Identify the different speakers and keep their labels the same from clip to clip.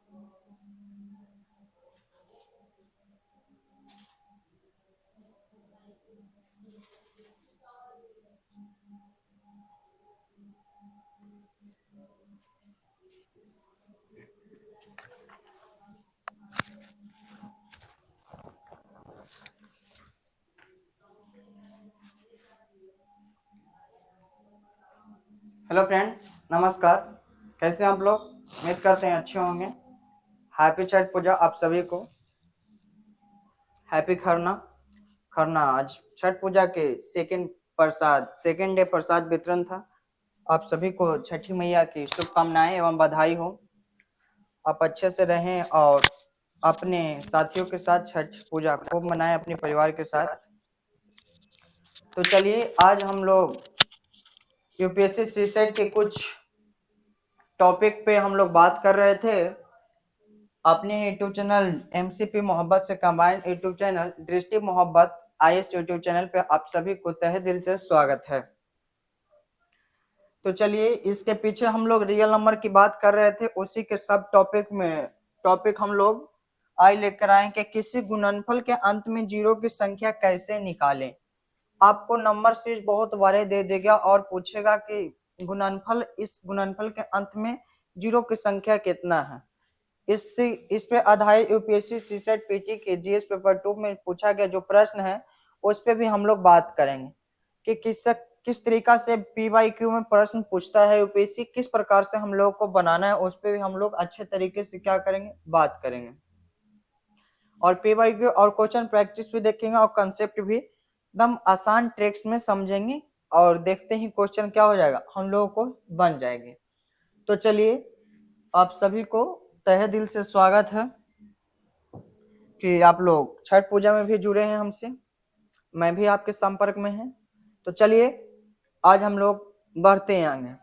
Speaker 1: Hello friends, नमस्कार। कैसे हैं आप लोग? उम्मीद करते हैं अच्छे होंगे। हैप्पी छठ पूजा आप सभी को। हैप्पी खरना। खरना आज छठ पूजा के सेकेंड डे प्रसाद वितरण था। आप सभी को छठी मैया की शुभकामनाएं एवं बधाई हो। आप अच्छे से रहें और अपने साथियों के साथ छठ पूजा खूब मनाएं अपने परिवार के साथ। तो चलिए, आज हम लोग यूपीएससी सीसेट के कुछ टॉपिक पे हम लोग बात कर रहे थे। अपने यूट्यूब चैनल एमसीपी मोहब्बत से कंबाइंड यूट्यूब चैनल दृष्टि मोहब्बत आईएएस यूट्यूब चैनल पे आप सभी को तहे दिल से स्वागत है। तो चलिए, इसके पीछे हम लोग रियल नंबर की बात कर रहे थे, उसी के सब टॉपिक हम लोग आज लेकर आए कि किसी गुणनफल के अंत में जीरो की संख्या कैसे निकालें। आपको नंबर सीरीज बहुत बारे दे देगा और पूछेगा कि इस गुणनफल के अंत में जीरो की संख्या कितना है। इस पे आधारित यूपीएससी सीसेट पीटी के जीएस पेपर 2 में पूछा गया जो प्रश्न है, उस पे भी हम लोग बात करेंगे कि किस तरीका से पीवाईक्यू में प्रश्न पूछता है यूपीएससी, किस प्रकार से हम लोग को बनाना है, उस पे भी हम लोग अच्छे तरीके से क्या करेंगे, बात करेंगे। और पीवाईक्यू और क्वेश्चन प्रैक्टिस भी देखेंगे और कंसेप्ट भी एकदम आसान ट्रिक्स में समझेंगे और देखते ही क्वेश्चन क्या हो जाएगा, हम लोगों को बन जाएंगे। तो चलिए, आप सभी को तहे दिल से स्वागत है कि आप लोग छठ पूजा में भी जुड़े हैं हमसे, मैं भी आपके संपर्क में है। तो चलिए, आज हम लोग बढ़ते हैं आगे।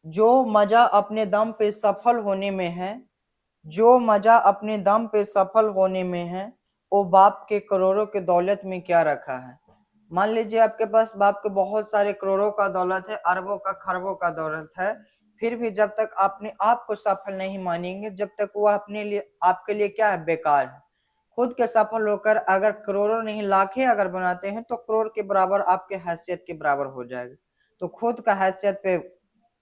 Speaker 1: जो मजा अपने दम पे सफल होने में है, जो मजा अपने दम पे सफल होने में है, वो बाप के करोड़ों के दौलत में क्या रखा है। मान लीजिए आपके पास बाप के बहुत सारे करोड़ों का दौलत है, अरबों का खरबों का दौलत है, फिर भी जब तक अपने आप को सफल नहीं मानेंगे, जब तक वो अपने लिए आपके लिए क्या है, बेकार है। खुद के सफल होकर अगर करोड़ों नहीं लाखें अगर बनाते हैं तो करोड़ के बराबर आपके हैसियत के बराबर हो जाएगा। तो खुद का हैसियत पे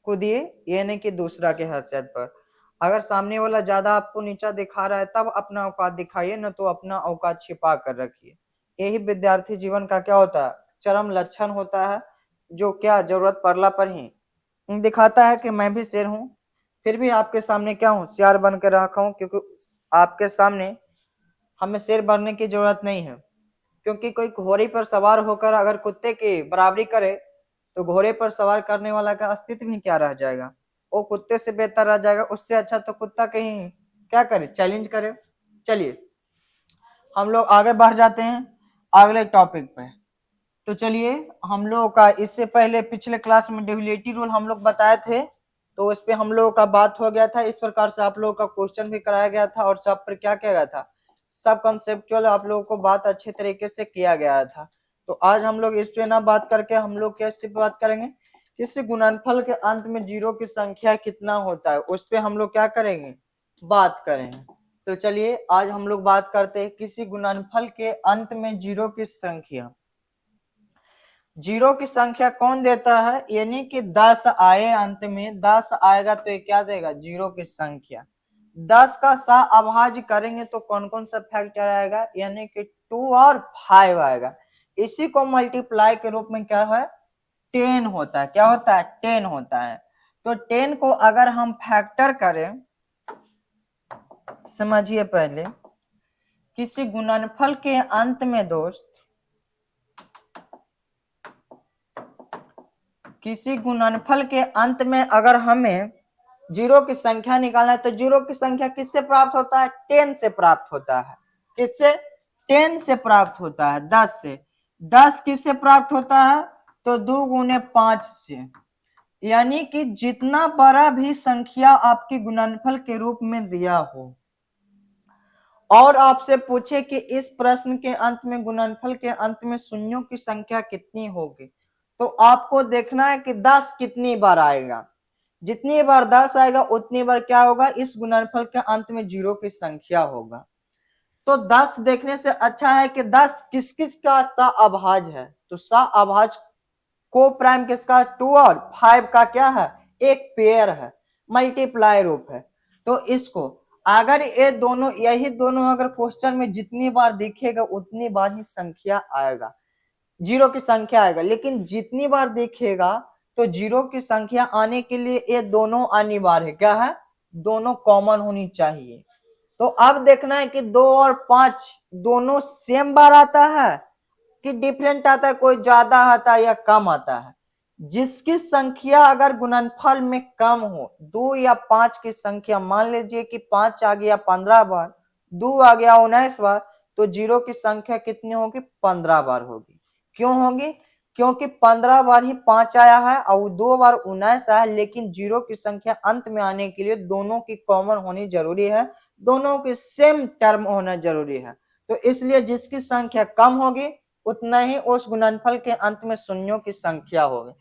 Speaker 1: कूदिए, ये नहीं कि दूसरा के हैसियत पर। अगर सामने वाला ज्यादा आपको नीचा दिखा रहा है तब अपना औकात दिखाइए, न तो अपना औकात छिपा कर रखिए। यही विद्यार्थी जीवन का क्या होता है, चरम लक्षण होता है, जो क्या जरूरत पड़ला पर ही दिखाता है कि मैं भी शेर हूँ, फिर भी आपके सामने क्या हूँ, सियार बन कर रखा हूँ। क्योंकि आपके सामने हमें शेर बनने की जरूरत नहीं है, क्योंकि कोई घोड़े पर सवार होकर अगर कुत्ते की बराबरी करे तो घोड़े पर सवार करने वाला का अस्तित्व ही क्या रह जाएगा, वो कुत्ते से बेहतर रह जाएगा। उससे अच्छा तो कुत्ता कहीं क्या करे, चैलेंज करे। चलिए, हम लोग आगे बढ़ जाते हैं अगले टॉपिक पे। तो चलिए, हम लोगों का इससे पहले पिछले क्लास में डेविएटी रूल हम लोग बताए थे, तो उस पे हम लोगों का बात हो गया था। इस प्रकार से आप लोगों का क्वेश्चन भी कराया गया था और सब पर क्या किया गया था, सब कंसेप्चुअल आप लोगों को बात अच्छे तरीके से किया गया था। तो आज हम लोग इस पे ना बात करके हम लोग कैसे बात करेंगे, किसी गुणनफल के अंत में जीरो की संख्या कितना होता है, उस पे हम लोग क्या करेंगे, बात करेंगे। तो चलिए, आज हम लोग बात करते हैं किसी गुणनफल के अंत में जीरो की संख्या। जीरो की संख्या कौन देता है, यानी कि 10 आए अंत में, 10 आएगा तो ये क्या देगा, जीरो की संख्या। 10 का अभाज्य करेंगे तो कौन कौन सा फैक्टर आएगा, यानी कि 2 और 5 आएगा। इसी को मल्टीप्लाई के रूप में क्या है, 10 होता है। क्या होता है, 10 होता है। तो 10 को अगर हम फैक्टर करें, समझिए पहले, किसी गुणनफल के अंत में दोस्त, किसी गुणनफल के अंत में अगर हमें जीरो की संख्या निकालना है तो जीरो की संख्या किससे प्राप्त होता है, 10 से प्राप्त होता है। किससे, 10 से प्राप्त होता है, 10 से। 10 किससे प्राप्त होता है, तो 2 गुने 5 से। यानी कि जितना बड़ा भी संख्या आपकी गुणनफल के रूप में दिया हो और आपसे पूछे कि इस प्रश्न के अंत में, गुणनफल के अंत में शून्यों की संख्या कितनी होगी, तो आपको देखना है कि 10 कितनी बार आएगा। जितनी बार 10 आएगा उतनी बार क्या होगा, इस गुणनफल के अंत में 0 की संख्या होगा। तो 10 देखने से अच्छा है कि 10 किस किस का सहअभाज्य है, तो सहअभाज्य को प्राइम किसका, 2 और 5 का क्या है, एक पेयर है, मल्टीप्लाई रूप है। तो इसको अगर ये दोनों, यही दोनों अगर क्वेश्चन में जितनी बार दिखेगा उतनी बार ही संख्या आएगा, 0 की संख्या आएगा। लेकिन जितनी बार दिखेगा तो 0 की संख्या आने के लिए ये दोनों अनिवार्य है, क्या है, दोनों कॉमन होनी चाहिए। तो अब देखना है कि 2 और 5 दोनों सेम बार आता है कि डिफरेंट आता है, कोई ज्यादा आता है या कम आता है। जिसकी संख्या अगर गुणनफल में कम हो, 2 या 5 की संख्या, मान लीजिए कि 5 आ गया 15 बार, 2 आ गया 19 बार, तो 0 की संख्या कितनी होगी, 15 बार होगी। क्यों होगी, क्योंकि 15 बार ही 5 आया है और 2 बार 19 आया है, लेकिन 0 की संख्या अंत में आने के लिए दोनों की कॉमन होनी जरूरी है, दोनों की सेम टर्म होना जरूरी है। तो इसलिए जिसकी संख्या कम होगी उतना ही उस गुणनफल के अंत में शून्यों की संख्या होगी।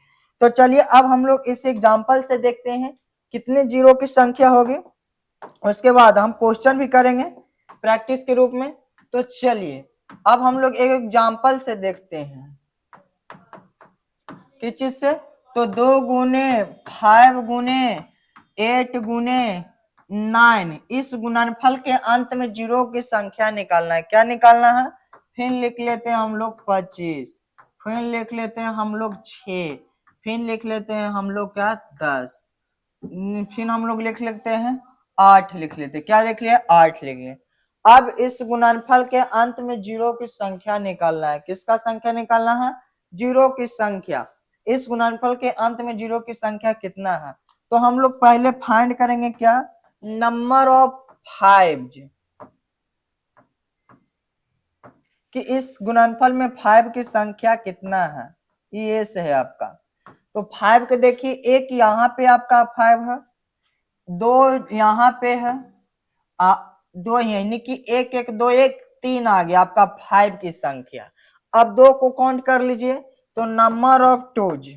Speaker 1: तो चलिए अब हम लोग इस एग्जाम्पल से देखते हैं कितने 0 की संख्या होगी, उसके बाद हम क्वेश्चन भी करेंगे प्रैक्टिस के रूप में। तो चलिए अब हम लोग एक एग्जाम्पल से देखते हैं, किस चीज से, तो 2 गुने 5 गुने 8 गुने 9, इस गुणनफल के अंत में 0 की संख्या निकालना है। क्या निकालना है, फिर लिख लेते हैं हम लोग 25, फिर लिख लेते हैं हम लोग 6, फिर लिख लेते हैं हम लोग क्या 10, फिर हम लोग लिख लेते हैं 8, लिख लेते हैं, क्या लिख लिया 8 लिख लिया। अब इस गुणनफल के अंत में 0 की संख्या निकालना है। किसका संख्या निकालना है, 0 की संख्या। इस गुणनफल के अंत में 0 की संख्या कितना है, तो हम लोग पहले फाइंड करेंगे क्या, नंबर ऑफ 5, कि इस गुणनफल में 5 की संख्या कितना है, ये से है आपका। तो 5 के देखिए, एक यहाँ पे आपका 5 है, 2 यहाँ पे है, 2 यानी कि 1 1 2 1 3 आ गया आपका 5 की संख्या। अब 2 को काउंट कर लीजिए, तो number of twos,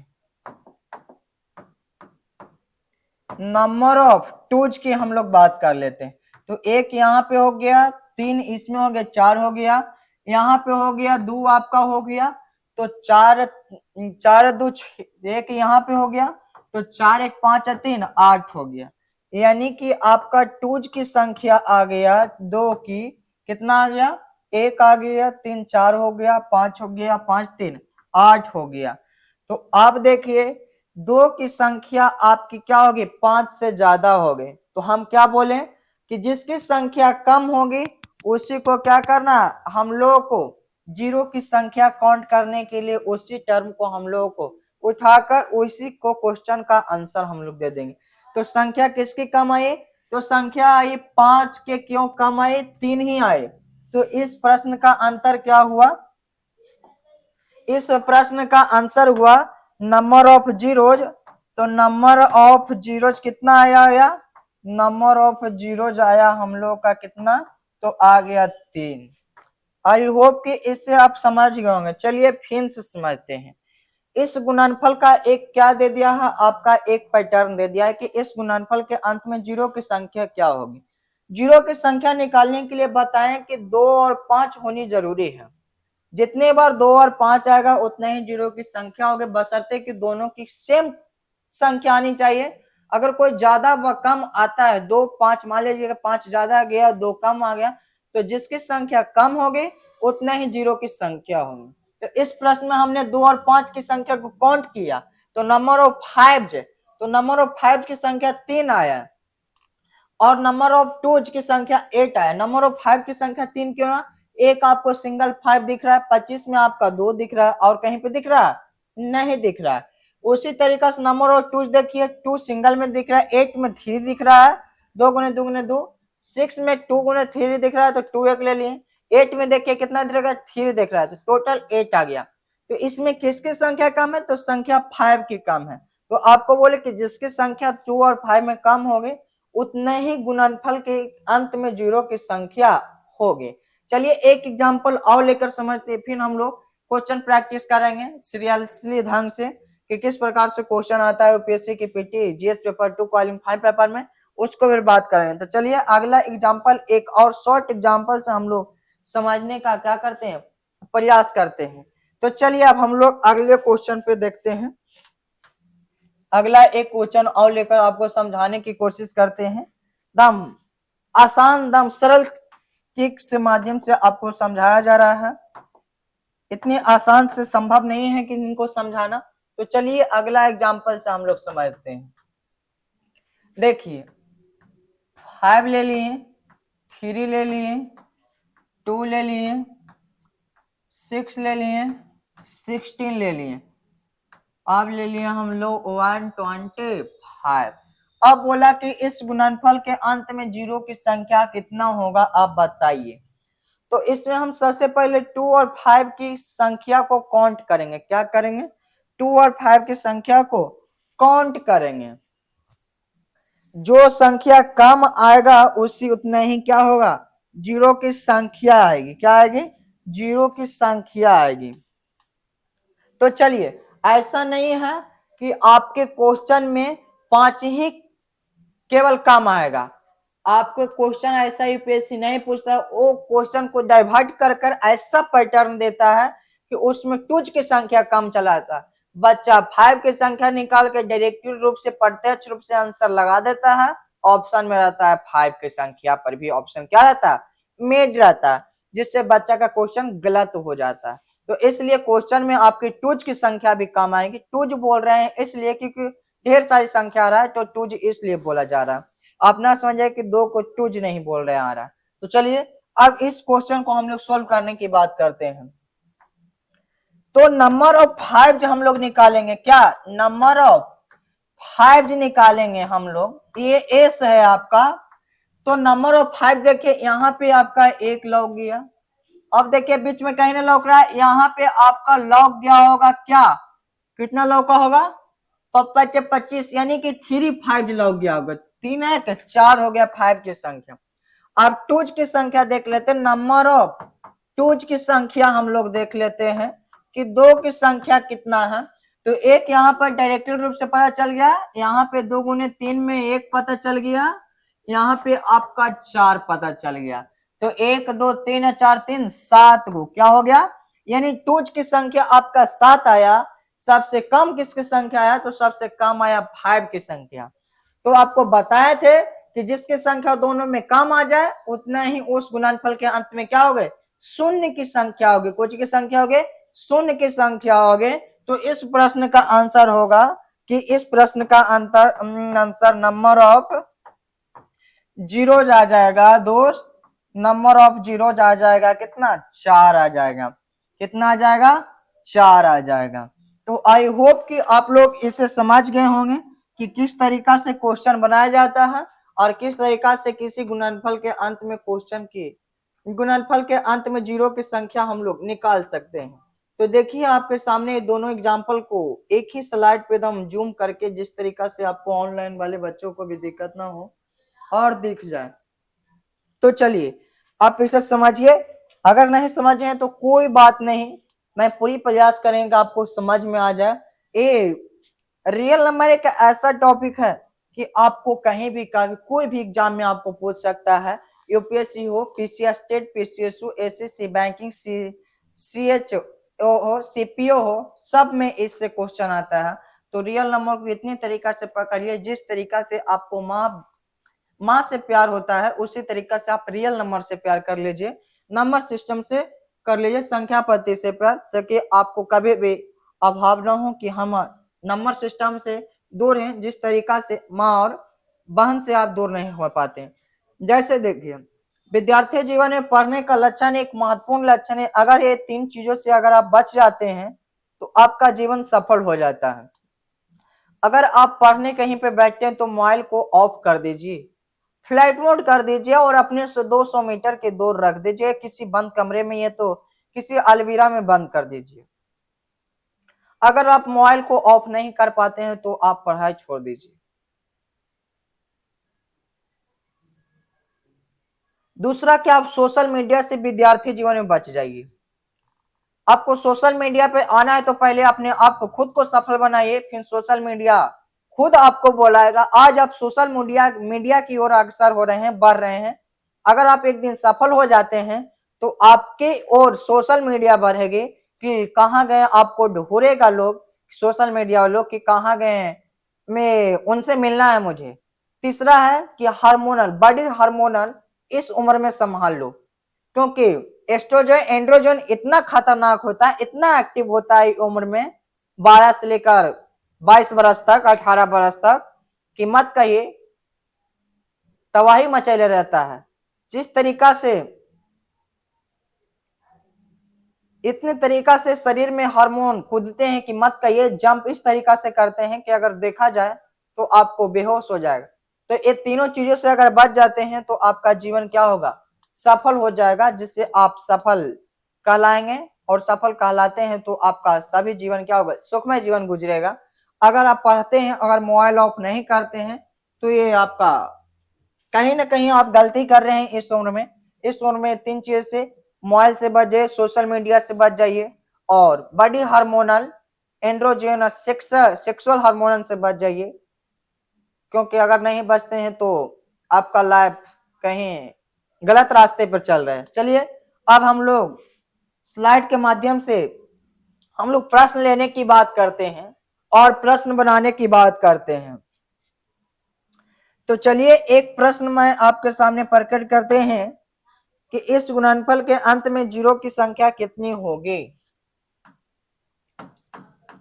Speaker 1: number of twos की हम लोग बात कर लेते हैं। तो 1 यहाँ पे हो गया, 3 इसमें हो गया, 4 हो गया, यहाँ पे हो गया 2 आपका हो गया, तो 4 4 2 1 यहाँ पे हो गया, तो 4 1 5 3 8 हो गया। यानी कि आपका टूज की संख्या आ गया 2 की, कितना आ गया, 1 आ गया, 3 4 हो गया, 5 हो गया, 5 3 8 हो गया। तो आप देखिए 2 की संख्या आपकी क्या होगी, 5 से ज्यादा हो गई। तो हम क्या बोले कि जिसकी संख्या कम होगी उसी को क्या करना, हम लोगों को 0 की संख्या काउंट करने के लिए उसी टर्म को हम लोगों को उठाकर उसी को क्वेश्चन का आंसर हम लोग दे देंगे। तो संख्या किसकी कम आई, तो संख्या आई 5 के, क्यों कम आई, 3 ही आए। तो इस प्रश्न का अंतर क्या हुआ, इस प्रश्न का आंसर हुआ नंबर ऑफ जीरोज। तो नंबर ऑफ जीरोज कितना आया, नंबर ऑफ जीरोज आया हम लोग का कितना, तो आ गया 3। आई होप कि इससे आप समझ गए होंगे। चलिए फिर से समझते हैं। इस गुणनफल का एक क्या दे दिया है, आपका एक पैटर्न दे दिया है कि इस गुणनफल के अंत में 0 की संख्या क्या होगी। 0 की संख्या निकालने के लिए बताएं कि 2 और 5 होनी जरूरी है। जितने बार 2 और 5 आएगा उतने ही 0 की संख्या होगी, बशर्ते कि दोनों की सेम संख्या आनी चाहिए। अगर कोई ज्यादा व कम आता है, 2 5 मान लीजिए 5 ज्यादा गया 2 कम आ गया, तो जिसकी संख्या कम होगी उतना ही 0 की संख्या होगी। तो इस प्रश्न में हमने 2 और 5 की संख्या को काउंट किया, तो नंबर ऑफ 5, तो नंबर ऑफ 5 की संख्या 3 आया और नंबर ऑफ टूज की संख्या 8 आया। नंबर ऑफ 5 की संख्या 3 क्यों ना, एक आपको सिंगल 5 दिख रहा है, 25 में आपका 2 दिख रहा है, और कहीं पे दिख रहा है, नहीं दिख रहा है। उसी तरीका से नंबर ऑफ टूज देखिए, 2 सिंगल में दिख रहा है, 8 में 3 दिख रहा है, 2 गुने 2 गुने 2, 6 में 2 गुने 3 दिख रहा है, तो 2 एक ले लिए। 8 में देखिए कितना दिख रहा है, 3 दिख रहा है, तो टोटल 8 आ गया। तो इसमें किसकी संख्या कम है, तो संख्या 5 की कम है। तो आपको बोले कि जिसकी संख्या 2 और 5 में कम होगी उतने ही गुणनफल के अंत में 0 की संख्या होगी। चलिए एक एग्जांपल और लेकर समझते हैं, फिर हम लोग क्वेश्चन प्रैक्टिस करेंगे सीरियसली ढंग से। कि किस प्रकार से क्वेश्चन आता है यूपीएससी की PT GS paper 2 column 5 paper में, उसको फिर बात करेंगे। तो चलिए अगला एग्जांपल एक और शॉर्ट एग्जांपल से हम लोग समझने का क्या करते हैं, प्रयास करते हैं। तो चलिए अब हम लोग अगले क्वेश्चन पे देखते हैं। अगला एक क्वेश्चन और लेकर आपको समझाने की कोशिश करते हैं। दम आसान दम सरल ट्रिक से माध्यम से आपको समझाया जा रहा है। इतनी आसान से संभव नहीं है कि इनको समझाना। तो चलिए अगला एग्जांपल से हम लोग समझते हैं। देखिए 5 ले लिए, 3 ले लिए, 2 ले लिए, 6 ले लिए, 16 ले लिए, अब ले लिया हम लोग 125। अब बोला कि इस गुणनफल के अंत में जीरो की संख्या कितना होगा, आप बताइए। तो इसमें हम सबसे पहले 2 और 5 की संख्या को काउंट करेंगे। क्या करेंगे? 2 और 5 की संख्या को काउंट करेंगे। जो संख्या कम आएगा उसी उतना ही क्या होगा, जीरो की संख्या आएगी। क्या आएगी? जीरो की संख्या आएगी। तो चलिए ऐसा नहीं है कि आपके क्वेश्चन में 5 ही केवल कम आएगा। आपको क्वेश्चन ऐसा यूपीएससी नहीं पूछता, वो क्वेश्चन को डाइवर्ट कर कर ऐसा पैटर्न देता है कि उसमें टूज की संख्या कम चलाता है। बच्चा 5 की संख्या निकाल के डायरेक्ट रूप से प्रत्यक्ष रूप से आंसर लगा देता है। ऑप्शन में रहता है 5 की संख्या पर भी ऑप्शन क्या रहता है, मेड रहता है, जिससे बच्चा का क्वेश्चन गलत हो जाता है। तो इसलिए क्वेश्चन में आपकी टूज की संख्या भी कम आएगी। टूज बोल रहे हैं इसलिए क्योंकि ढेर सारी संख्या आ रहा है, तो टूज इसलिए बोला जा रहा है। आप ना समझे कि 2 को टूज नहीं बोल रहे आ रहा है। तो चलिए अब इस क्वेश्चन को हम लोग सोल्व करने की बात करते हैं। तो नंबर ऑफ 5 जो हम लोग निकालेंगे, क्या नंबर ऑफ 5 निकालेंगे हम लोग, ये एस है आपका। तो नंबर ऑफ 5 देखिए यहाँ पे आपका 1 लॉग गया। अब देखिए बीच में कहीं ना लौक रहा है, यहाँ पे आपका लॉग गया होगा क्या, कितना लॉग का होगा, 25, यानी कि 3 5 लॉग गया होगा। 3 है 4 हो गया 5 की संख्या। अब टूज की संख्या देख लेते हैं। नंबर ऑफ टूज की संख्या हम लोग देख लेते हैं कि 2 की संख्या कितना है। तो एक यहाँ पर डायरेक्ट रूप से पता चल गया, यहाँ पे 2 गुने 3 में 1 पता चल गया, यहाँ पे आपका 4 पता चल गया। तो 1 2 3 4 3 7 गो क्या हो गया, यानी टूज की संख्या आपका 7 आया। सबसे कम किसकी संख्या आया, तो सबसे कम आया 5 की संख्या। तो आपको बताए थे कि जिसकी संख्या दोनों में कम आ जाए उतना ही उस गुणनफल के अंत में क्या होगे, शून्य की संख्या होगी। कुछ की संख्या होगी, शून्य की संख्या होगी। तो इस प्रश्न का आंसर होगा कि इस प्रश्न का आंसर नंबर ऑफ जीरोज आ जाएगा दोस्त। नंबर ऑफ जीरोज आ जाएगा कितना, 4 आ जाएगा। कितना आ जाएगा, 4 आ जाएगा। तो आई होप कि आप लोग इसे समझ गए होंगे कि किस तरीका से क्वेश्चन बनाया जाता है और किस तरीका से किसी गुणनफल के अंत में क्वेश्चन की गुणनफल के अंत में जीरो की संख्या हम लोग निकाल सकते हैं। तो देखिए आपके सामने दोनों एग्जाम्पल को एक ही स्लाइड पे एकदम जूम करके, जिस तरीका से आपको ऑनलाइन वाले बच्चों को भी दिक्कत ना हो और दिख जाए। तो चलिए आप इसे समझिए, अगर नहीं समझे तो कोई बात नहीं, मैं पूरी प्रयास करेंगे आपको समझ में आ जाए। ए रियल नंबर एक ऐसा टॉपिक है कि आपको कहीं भी कोई भी एग्जाम में आपको पूछ सकता है। यूपीएससी हो, PCS state, PCSU, SSC, banking, CHO हो, सीपीओ हो, सब में इससे क्वेश्चन आता है। तो रियल नंबर को इतनी तरीका से पकड़िए जिस तरीका से आपको माँ से प्यार होता है, उसी तरीका से आप रियल नंबर से प्यार कर लीजिए, नंबर सिस्टम से कर लीजिए, संख्या पद्धति से प्यार, ताकि आपको कभी भी अभाव न हो कि हम नंबर सिस्टम से दूर हैं, जिस तरीका से माँ और बहन से आप दूर नहीं हो पाते। जैसे देखिए विद्यार्थी जीवन में पढ़ने का लक्षण एक महत्वपूर्ण लक्षण है। अगर ये 3 चीजों से अगर आप बच जाते हैं तो आपका जीवन सफल हो जाता है। अगर आप पढ़ने कहीं पे बैठते हैं तो मोबाइल को ऑफ कर दीजिए, फ्लाइट मोड कर दीजिए और अपने से 200 मीटर के दूर रख दीजिए, किसी बंद कमरे में, ये तो किसी अलमीरा में बंद कर दीजिए। अगर आप मोबाइल को ऑफ नहीं कर पाते हैं तो आप पढ़ाई छोड़ दीजिए। दूसरा कि आप सोशल मीडिया से विद्यार्थी जीवन में बच जाइए। आपको सोशल मीडिया पे आना है तो पहले अपने आप को खुद को सफल बनाइए, फिर सोशल मीडिया खुद आपको बुलाएगा। आज आप सोशल मीडिया मीडिया की ओर अग्रसर हो रहे हैं, बढ़ रहे हैं। अगर आप एक दिन सफल हो जाते हैं तो आपके ओर सोशल मीडिया बढ़ेगी कि कहाँ गए, आपको ढूंढेगा लोग, सोशल मीडिया वालों कि कहाँ गए हैं, मैं उनसे मिलना है मुझे। तीसरा है कि हार्मोनल, बॉडी हार्मोनल इस उम्र में संभाल लो, क्योंकि एस्ट्रोजन एंड्रोजन इतना खतरनाक होता है, इतना एक्टिव होता है उम्र में 12 से लेकर 22 बरस तक, 18 बरस तक, कि मत कहिए, तबाही मचैले रहता है। जिस तरीका से इतने तरीका से शरीर में हार्मोन कूदते हैं कि मत कहिए, जंप इस तरीका से करते हैं कि अगर देखा जाए तो आपको बेहोश हो जाएगा। तो ये तीनों चीजों से अगर बच जाते हैं तो आपका जीवन क्या होगा, सफल हो जाएगा, जिससे आप सफल कहलाएंगे। और सफल कहलाते हैं तो आपका सभी जीवन क्या होगा, सुखमय जीवन गुजरेगा। अगर आप पढ़ते हैं, अगर मोबाइल ऑफ नहीं करते हैं, तो ये आपका कहीं ना कहीं आप गलती कर रहे हैं इस उम्र में। इस उम्र में तीन चीज से, मोबाइल से बच जाइए, सोशल मीडिया से बच जाइए, और बॉडी हार्मोनल एंड्रोजेनस सेक्सुअल हार्मोनल से बच जाइए, क्योंकि अगर नहीं बचते हैं तो आपका लाइफ कहीं गलत रास्ते पर चल रहा है। चलिए अब हम लोग स्लाइड के माध्यम से हम लोग प्रश्न लेने की बात करते हैं और प्रश्न बनाने की बात करते हैं। तो चलिए एक प्रश्न मैं आपके सामने प्रकट करते हैं कि इस गुणनफल के अंत में जीरो की संख्या कितनी होगी।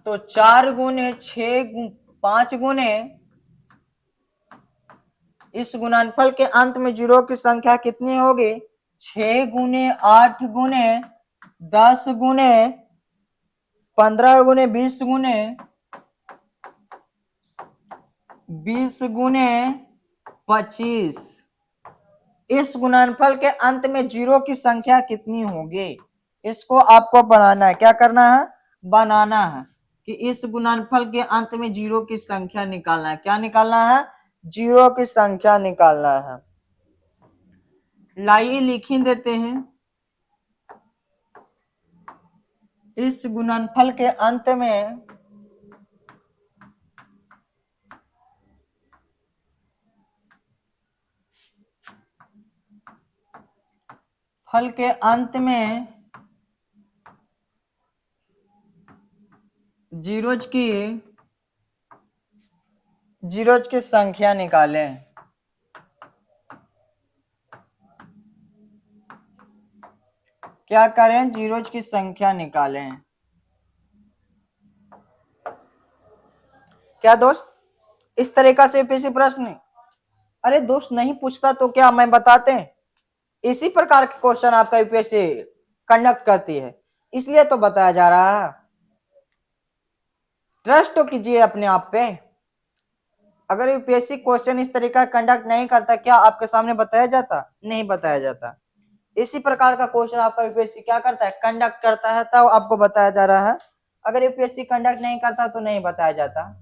Speaker 1: तो 4 गुने 6 5 गुने, इस गुणनफल के अंत में जीरो की संख्या कितनी होगी, 6 गुने 8 गुने 10 गुने 15 गुने 20 गुने 20 गुने 25। इस गुणनफल के अंत में जीरो की संख्या कितनी होगी, इसको आपको बनाना है। क्या करना है, बनाना है कि इस गुणनफल के अंत में जीरो की संख्या निकालना है। क्या निकालना है, जीरो की संख्या निकालना है। लाइए लिख ही देते हैं। इस गुणनफल के अंत में फल के अंत में जीरोज की संख्या निकालें। क्या करें, जीरोज की संख्या निकालें। क्या दोस्त, इस तरीका से यूपीएससी प्रश्न, अरे दोस्त नहीं पूछता तो क्या मैं बताते हैं, इसी प्रकार के क्वेश्चन आपका यूपीएससी कंडक्ट करती है, इसलिए तो बताया जा रहा है। ट्रस्ट तो कीजिए अपने आप पे। अगर यूपीएससी क्वेश्चन इस तरीका कंडक्ट नहीं करता, क्या आपके सामने बताया जाता, नहीं बताया जाता। इसी प्रकार का क्वेश्चन आपका यूपीएससी क्या करता है, कंडक्ट करता है, तब आपको बताया जा रहा है। अगर यूपीएससी कंडक्ट नहीं करता तो नहीं बताया जाता।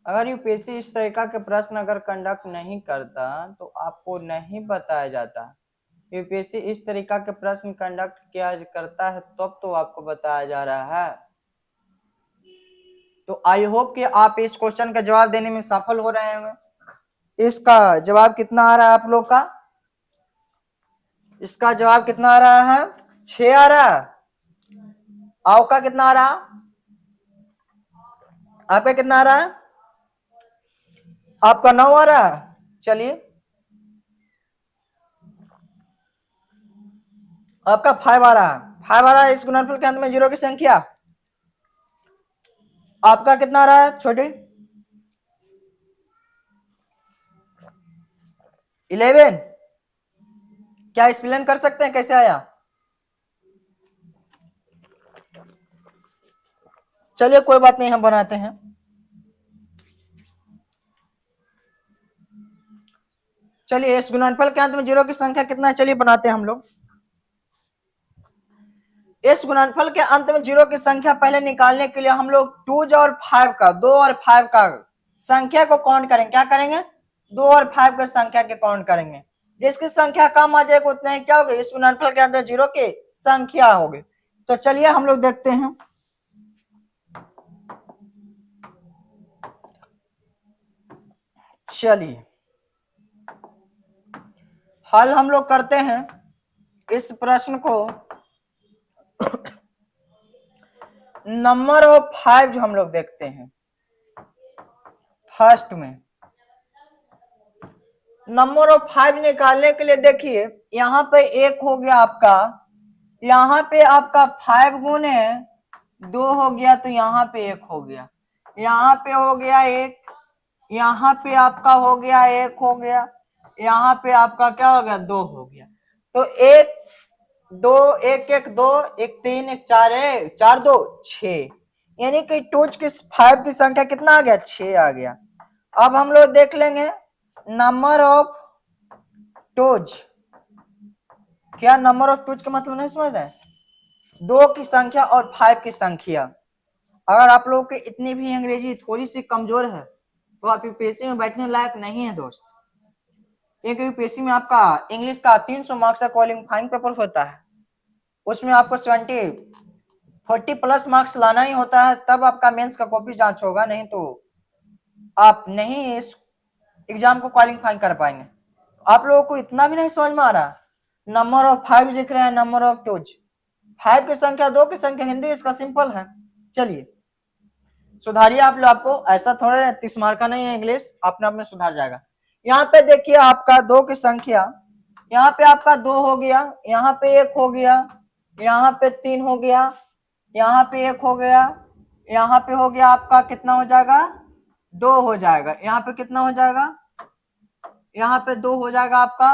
Speaker 1: अगर यूपीएससी इस तरीका के प्रश्न अगर कंडक्ट नहीं करता तो आपको नहीं बताया जाता। यूपीएससी इस तरीका के प्रश्न कंडक्ट किया करता है तब तो आपको बताया जा रहा है। तो आई होप कि आप इस क्वेश्चन का जवाब देने में सफल हो रहे होंगे। इसका जवाब कितना आ रहा है आप लोग का, इसका जवाब कितना आ रहा है, 6 आ रहा है। आपका कितना आ रहा, आपका कितना आ रहा है, आपका 9 आ रहा है। चलिए आपका 5 आ रहा है, 5 आ रहा है। इस गुणनफल के अंत में जीरो की संख्या आपका कितना आ रहा है छोटे, 11। क्या एक्सप्लेन कर सकते हैं कैसे आया, चलिए कोई बात नहीं हम बनाते हैं। चलिए इस गुणनफल के अंत में जीरो की संख्या कितना है, चलिए बनाते हैं हम लोग। इस गुणनफल के अंत में जीरो की संख्या पहले निकालने के लिए हम लोग 2 और 5 का 2 और 5 का संख्या को काउंट करेंगे। क्या करेंगे? 2 और 5 के संख्या के काउंट करेंगे। जिसकी संख्या कम आ जाएगी उतने क्या होगी, इस गुणनफल के अंदर जीरो की संख्या होगी। तो चलिए हम लोग देखते हैं। चलिए हल हम लोग करते हैं इस प्रश्न को। नंबर ऑफ 5 जो हम लोग देखते हैं फर्स्ट में, नंबर ऑफ 5 निकालने के लिए देखिए यहाँ पे एक हो गया आपका, यहाँ पे आपका 5 गुने 2 हो गया, तो यहाँ पे 1 हो गया, यहाँ पे हो गया 1, यहाँ पे आपका हो गया 1 हो गया, यहाँ पे आपका क्या हो गया 2 हो गया। तो 1 2 1 1 2 1 3 1 4 4 2 6, यानी कि टूज की 5 की संख्या कितना आ गया, 6 आ गया। अब हम लोग देख लेंगे नंबर ऑफ टूज। क्या नंबर ऑफ टूज का मतलब नहीं समझ रहे? 2 की संख्या और 5 की संख्या। अगर आप लोग की इतनी भी अंग्रेजी थोड़ी सी कमजोर है तो आप यूपीएससी में बैठने लायक नहीं है दोस्त, क्योंकि यूपीएससी में आपका इंग्लिश का 300 मार्क्स का क्वालिफाइंग पेपर होता है, उसमें आपको 40 प्लस मार्क्स लाना ही होता है, तब आपका मेंस का कॉपी जांच होगा, नहीं तो आप नहीं इस एग्जाम को क्वालिफाई कर पाएंगे। आप लोगों को इतना भी नहीं समझ में आ रहा? नंबर ऑफ 5 लिख रहे हैं, नंबर ऑफ टूज, 5 की संख्या 2 की संख्या, हिंदी इसका सिंपल है। चलिए सुधारिए आप लोग, आपको ऐसा थोड़ा 30 मार्क का नहीं है इंग्लिश, अपने आप में सुधार जाएगा। यहाँ पे देखिए आपका 2 की संख्या, यहाँ पे आपका 2 हो गया, यहाँ पे 1 हो गया, यहाँ पे 3 हो गया, यहाँ पे 1 हो गया, यहाँ पे हो गया आपका कितना हो जाएगा, 2 हो जाएगा, यहाँ पे कितना हो जाएगा, यहाँ पे 2 हो जाएगा आपका।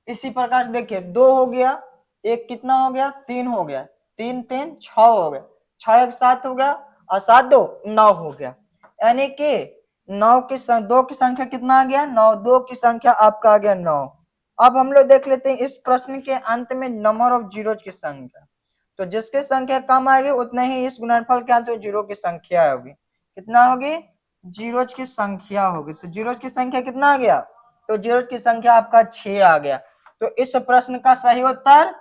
Speaker 1: इसी प्रकार से देखिए 2 हो गया, एक कितना हो गया, 3 हो गया, 3 3 6 हो गया, 6 1 7 हो गया, और 7 2 9 हो गया, यानी कि 9 की 2 की संख्या कितना आ गया, 9, 2 की संख्या आपका आ गया 9। अब हम लोग देख लेते हैं इस प्रश्न के अंत में नंबर ऑफ जीरोज की संख्या। तो जिसकी संख्या कम आएगी उतने ही इस गुणनफल के अंत में जीरो की संख्या होगी। कितना होगी, जीरोज की संख्या होगी। तो जीरोज की संख्या कितना आ गया, तो जीरोज की संख्या आपका 6 आ गया। तो इस प्रश्न का सही उत्तर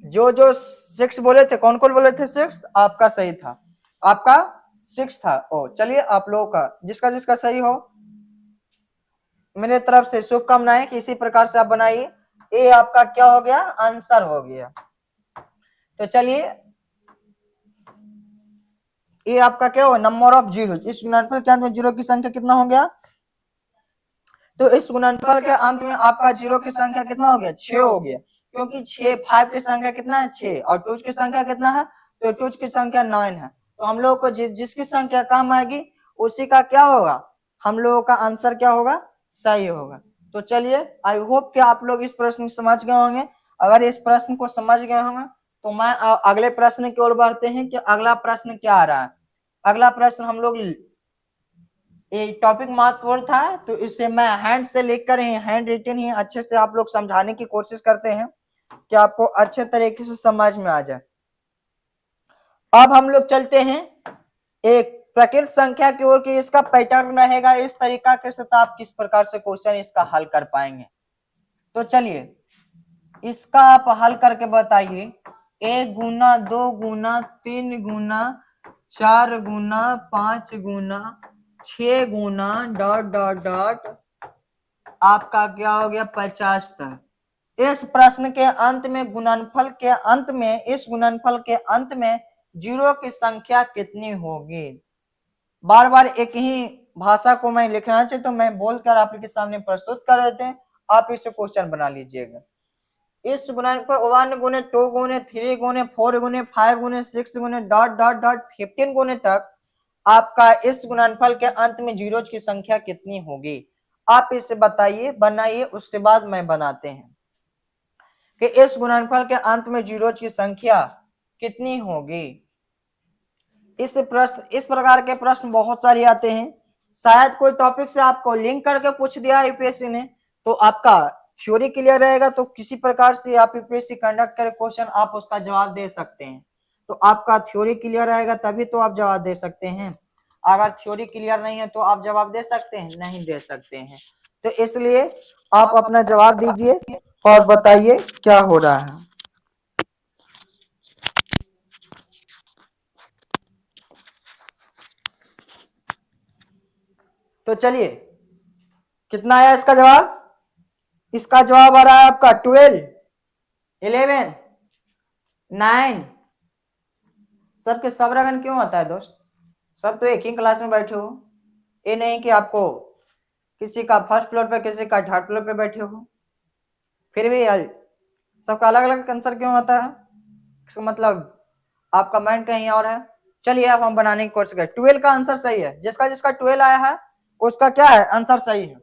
Speaker 1: जो 6 बोले थे, कौन कौन बोले थे 6, आपका सही था, आपका 6 था। ओ चलिए आप लोगों का जिसका जिसका सही हो मेरे तरफ से शुभकामनाएं कि इसी प्रकार से आप बनाइए। ये आपका क्या हो गया, आंसर हो गया। तो चलिए ये आपका क्या हो, नंबर ऑफ जीरो। इस गुणनफल के अंत में जीरो की संख्या कितना हो गया, तो इस गुणनफल के अंत में आपका जीरो की संख्या कितना हो गया, 6 हो गया, क्योंकि 6 5 की संख्या कितना है 6, और टूज की संख्या कितना है, तो टूज की संख्या 9 है। तो हम लोग को जिसकी संख्या कम आएगी उसी का क्या होगा, हम लोगों का आंसर क्या होगा, सही होगा। तो चलिए आई होप कि आप लोग इस प्रश्न को समझ गए होंगे। अगर इस प्रश्न को समझ गए होंगे तो मैं अगले प्रश्न की ओर बढ़ते हैं कि अगला प्रश्न क्या आ रहा है। अगला प्रश्न हम लोग एक टॉपिक महत्वपूर्ण था, तो इसे मैं हैंड से लिखकर ही, हैंड रिटन ही अच्छे से आप लोग समझाने की कोशिश करते हैं कि आपको अच्छे तरीके से समझ में आ जाए। अब हम लोग चलते हैं एक प्रकृत संख्या की ओर, कि इसका पैटर्न रहेगा इस तरीका के साथ आप किस प्रकार से क्वेश्चन इसका हल कर पाएंगे। तो चलिए इसका आप हल करके बताइए। 1 गुना 2 गुना 3 गुना 4 गुना 5 गुना 6 गुना डॉट डॉट डॉट आपका क्या हो गया 50 तक। इस प्रश्न के अंत में गुणनफल के अंत में, इस गुणनफल के अंत में जीरो की संख्या कितनी होगी। बार बार एक ही भाषा को मैं लिखना चाहिए, तो मैं बोलकर आपके सामने प्रस्तुत कर देते हैं, आप इसे क्वेश्चन बना लीजिएगा। इस गुणनफल 1 गुने 2 गुने 3 गुने 4 गुने 5 गुने 6 गुने डॉट डॉट डॉट 15 गुने तक आपका इस गुणनफल के अंत में जीरोज की संख्या कितनी होगी। आप इसे बताइए, बनाइए, उसके बाद मैं बनाते हैं कि इस गुणनफल के अंत में जीरोज की संख्या कितनी होगी। इस प्रकार के प्रश्न बहुत सारे आते हैं। शायद कोई टॉपिक से आपको लिंक करके पूछ दिया यूपीएससी ने, तो आपका थ्योरी क्लियर रहेगा तो किसी प्रकार से आप यूपीएससी कंडक्ट करे क्वेश्चन आप उसका जवाब दे सकते हैं। तो आपका थ्योरी क्लियर रहेगा तभी तो आप जवाब दे सकते हैं। अगर थ्योरी क्लियर नहीं है तो आप जवाब दे सकते हैं, नहीं दे सकते हैं। तो इसलिए आप अपना जवाब दीजिए और बताइए क्या हो रहा है। तो चलिए कितना आया इसका जवाब? इसका जवाब आ रहा है आपका 12, 11, 9। सबके सब रगन क्यों आता है दोस्त? सब तो एक ही क्लास में बैठे हो, ये नहीं कि आपको किसी का फर्स्ट फ्लोर पे किसी का थर्ड फ्लोर पे बैठे हो, फिर भी यार सबका अलग अलग आंसर क्यों आता है? इसका मतलब आपका माइंड कहीं और है। चलिए अब हम बनाने की कोशिश करें। 12 का आंसर सही है, जिसका जिसका 12 आया है उसका क्या है आंसर सही है।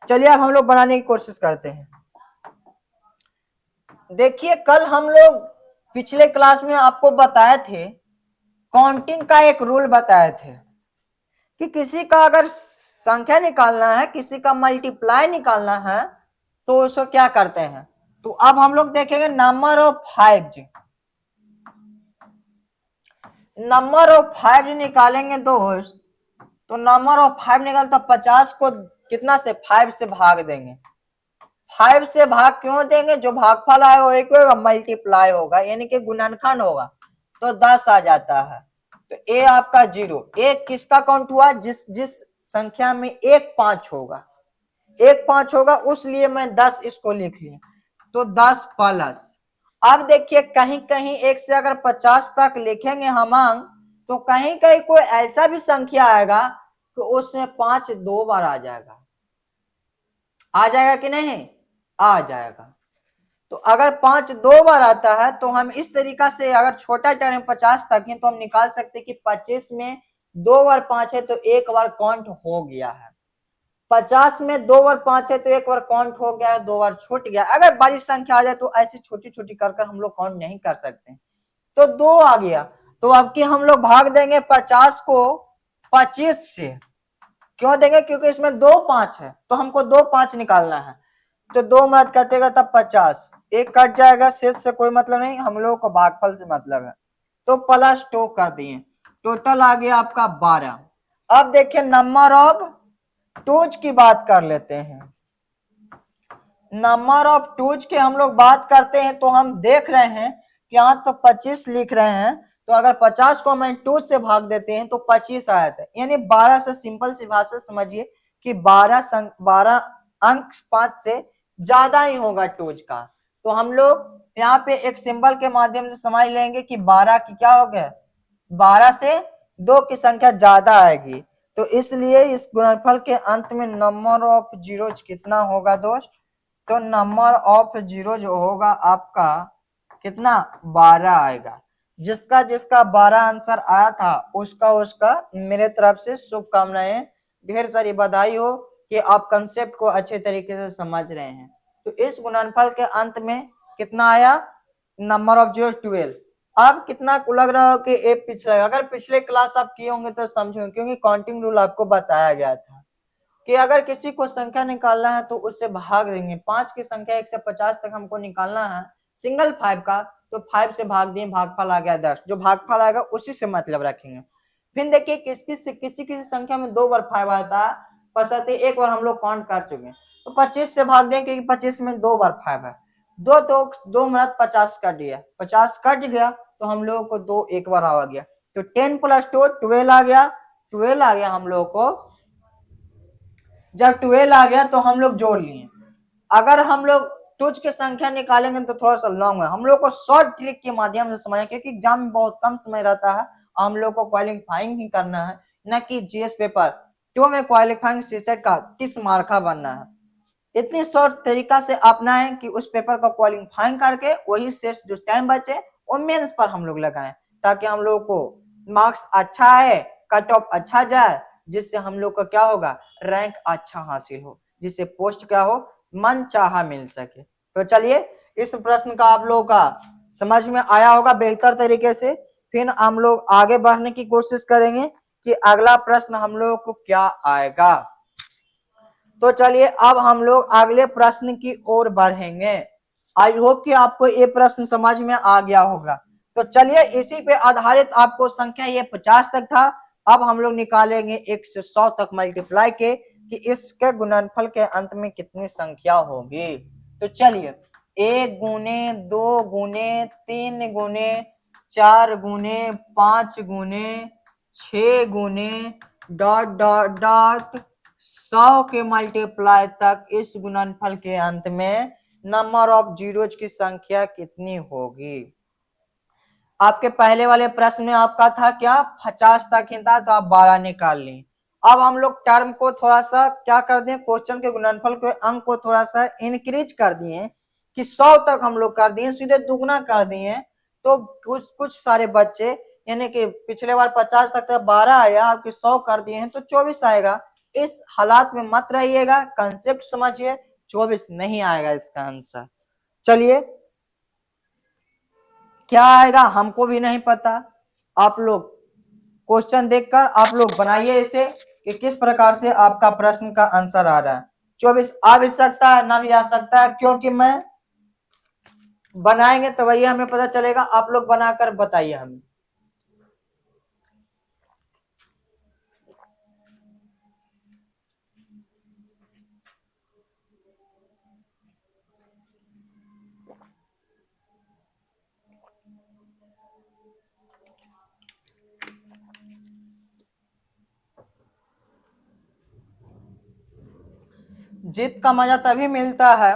Speaker 1: चलिए अब हम लोग बनाने की कोशिश करते हैं। देखिए कल हम लोग पिछले क्लास में आपको बताए थे, काउंटिंग का एक रूल बताए थे कि किसी का अगर संख्या निकालना है, किसी का मल्टीप्लाई निकालना है तो उसको क्या करते हैं। तो अब हम लोग देखेंगे नंबर ऑफ 5। नंबर ऑफ 5 निकालेंगे दोस्त, तो नंबर ऑफ 5 निकाल तो 50 को कितना से 5 से भाग देंगे। 5 से भाग क्यों देंगे? जो भागफल आएगा वो एक होगा, मल्टीप्लाई होगा यानी कि गुणनखंड होगा, तो 10 आ जाता है। तो ए आपका 0। एक किसका काउंट हुआ? जिस जिस संख्या में एक 5 होगा, एक 5 होगा, उसलिए मैं 10 इसको लिख लिया। तो 10 प्लस, अब देखिए कहीं कहीं एक से अगर 50 तक लिखेंगे हम अंक, तो कहीं कहीं कोई ऐसा भी संख्या आएगा कि उसमें 5 दो बार आ जाएगा। आ जाएगा कि नहीं? आ जाएगा। तो अगर 5 दो बार आता है तो हम इस तरीका से, अगर छोटा टर्म 50 तक है तो हम निकाल सकते हैं कि 25 में 2 बार 5 है तो एक बार काउंट हो गया है। 50 में 2 बार 5 है तो एक बार काउंट हो गया है, 2 बार छूट गया। अगर बड़ी संख्या आ जाए तो ऐसी छोटी छोटी कर कर हम लोग काउंट नहीं कर सकते। तो 2 आ गया, तो अब की हम लोग भाग देंगे 50 को 25 से। क्यों देंगे? क्योंकि इसमें 2 5 है तो हमको 2 5 निकालना है। तो 2 मत कटेगा तब 50, एक कट जाएगा, शेष से कोई मतलब नहीं, हम लोग को भागफल से मतलब है। तो प्लस 2 कर दिए, टोटल आ गया आपका 12। अब देखिए नंबर ऑफ टूज की बात कर लेते हैं। नंबर ऑफ टूज की हम लोग बात करते हैं तो हम देख रहे हैं कि यहाँ तो 25 लिख रहे हैं, तो अगर 50 को हम 2 से भाग देते हैं तो 25 आया था, यानी 12 से। सिंपल सी भाषा समझिए कि 12 अंक 5 से ज्यादा ही होगा टूज का। तो हम लोग यहाँ पे एक सिंबल के माध्यम से समझ लेंगे कि 12 की क्या हो गया, 12 से 2 की संख्या ज्यादा आएगी। तो इसलिए इस गुणनफल के अंत में नंबर ऑफ जीरोज कितना होगा दोस्त? तो नंबर ऑफ जीरो जो होगा आपका कितना, 12 आएगा। जिसका जिसका 12 आंसर आया था उसका उसका मेरे तरफ से शुभकामनाएं, ढेर सारी बधाई हो कि आप कंसेप्ट को अच्छे तरीके से समझ रहे हैं। तो इस गुणनफल के अंत में कितना आया, नंबर ऑफ जीरो 12। अब कितना को लग रहा हो कि ए पिछले, अगर पिछले क्लास आप किए होंगे तो समझो, क्योंकि काउंटिंग रूल आपको बताया गया था कि अगर किसी को संख्या निकालना है तो उससे भाग देंगे। 5 की संख्या 1 से 50 तक हमको निकालना है, सिंगल 5 का, तो 5 से भाग दिए, भागफल आ गया 10। जो भागफल आएगा उसी से मतलब रखेंगे। फिर देखिए किसी किसी संख्या में 2 बार 5 आता है, पसते एक बार हम लोग काउंट कर चुके हैं, तो 25 से भाग दें क्योंकि 25 में 2 बार 5 है। दो मिनट 50 कट गया, 50 कट गया तो हम लोगों को 2 एक बार आ गया, तो 10 + 2 12 आ गया। 12 आ गया हम लोग को। जब 12 आ गया तो हम लोग जोड़ लिए। अगर हम लोग टूज की संख्या निकालेंगे तो थोड़ा सा लॉन्ग है, हम लोग को शॉर्ट ट्रिक के माध्यम से समझना, क्योंकि एग्जाम में बहुत कम समय रहता है, हम लोग को क्वालिफाइंग ही करना है, न कि जीएस पेपर 2 में क्वालिफाइंग सीसेट का 30 मार्का बनना है। इतनी शॉर्ट तरीका से अपनाएं कि उस पेपर को क्वालिफाइंग करके वही शेष जो टाइम बचे वो मेंस पर हम लोग लगाएं, ताकि हम लोग को मार्क्स अच्छा आए, कट ऑफ अच्छा जाए, जिससे हम लोग का क्या होगा, रैंक अच्छा हासिल हो, जिससे पोस्ट क्या हो, मन चाहा मिल सके। तो चलिए इस प्रश्न का आप लोगों का समझ में आया होगा बेहतर तरीके से। फिर हम लोग आगे बढ़ने की कोशिश करेंगे कि अगला प्रश्न हम लोगों को क्या आएगा। तो चलिए अब हम लोग अगले प्रश्न की ओर बढ़ेंगे। आई होप कि आपको ये प्रश्न समझ में आ गया होगा। तो चलिए इसी पे आधारित आपको संख्या ये 50 तक था। अब हम लोग निकालेंगे 1 से 100 तक मल्टीप्लाई के कि इसके गुणनफल के अंत में कितनी संख्या होगी। तो चलिए 1 गुने 2 गुने 3 गुने 4 गुने 5 गुने 6 गुने डॉट डॉट डॉट 100 के मल्टीप्लाई तक इस गुणनफल के अंत में नंबर ऑफ जीरोज की संख्या कितनी होगी। आपके पहले वाले प्रश्न में आपका था क्या 50 तक ही था, तो आप 12 निकाल लें। अब हम लोग टर्म को थोड़ा सा क्या कर दें, क्वेश्चन के गुणनफल के अंक को थोड़ा सा इंक्रीज कर दिए कि 100 तक हम लोग कर दिए, सीधे दुगना कर दिए। तो कुछ सारे बच्चे यानी कि पिछले बार 50 तक था 12 आया, आपके 100 कर दिए हैं तो 24 आएगा। इस हालात में मत रहिएगा, कंसेप्ट समझिए, 24 नहीं आएगा इसका आंसर। चलिए क्या आएगा हमको भी नहीं पता, आप लोग क्वेश्चन देखकर आप लोग बनाइए इसे कि किस प्रकार से आपका प्रश्न का आंसर आ रहा है। 24 आ भी सकता है ना भी आ सकता है, क्योंकि मैं बनाएंगे तो वही हमें पता चलेगा। आप लोग बनाकर बताइए हमें। जीत का मजा तभी मिलता है,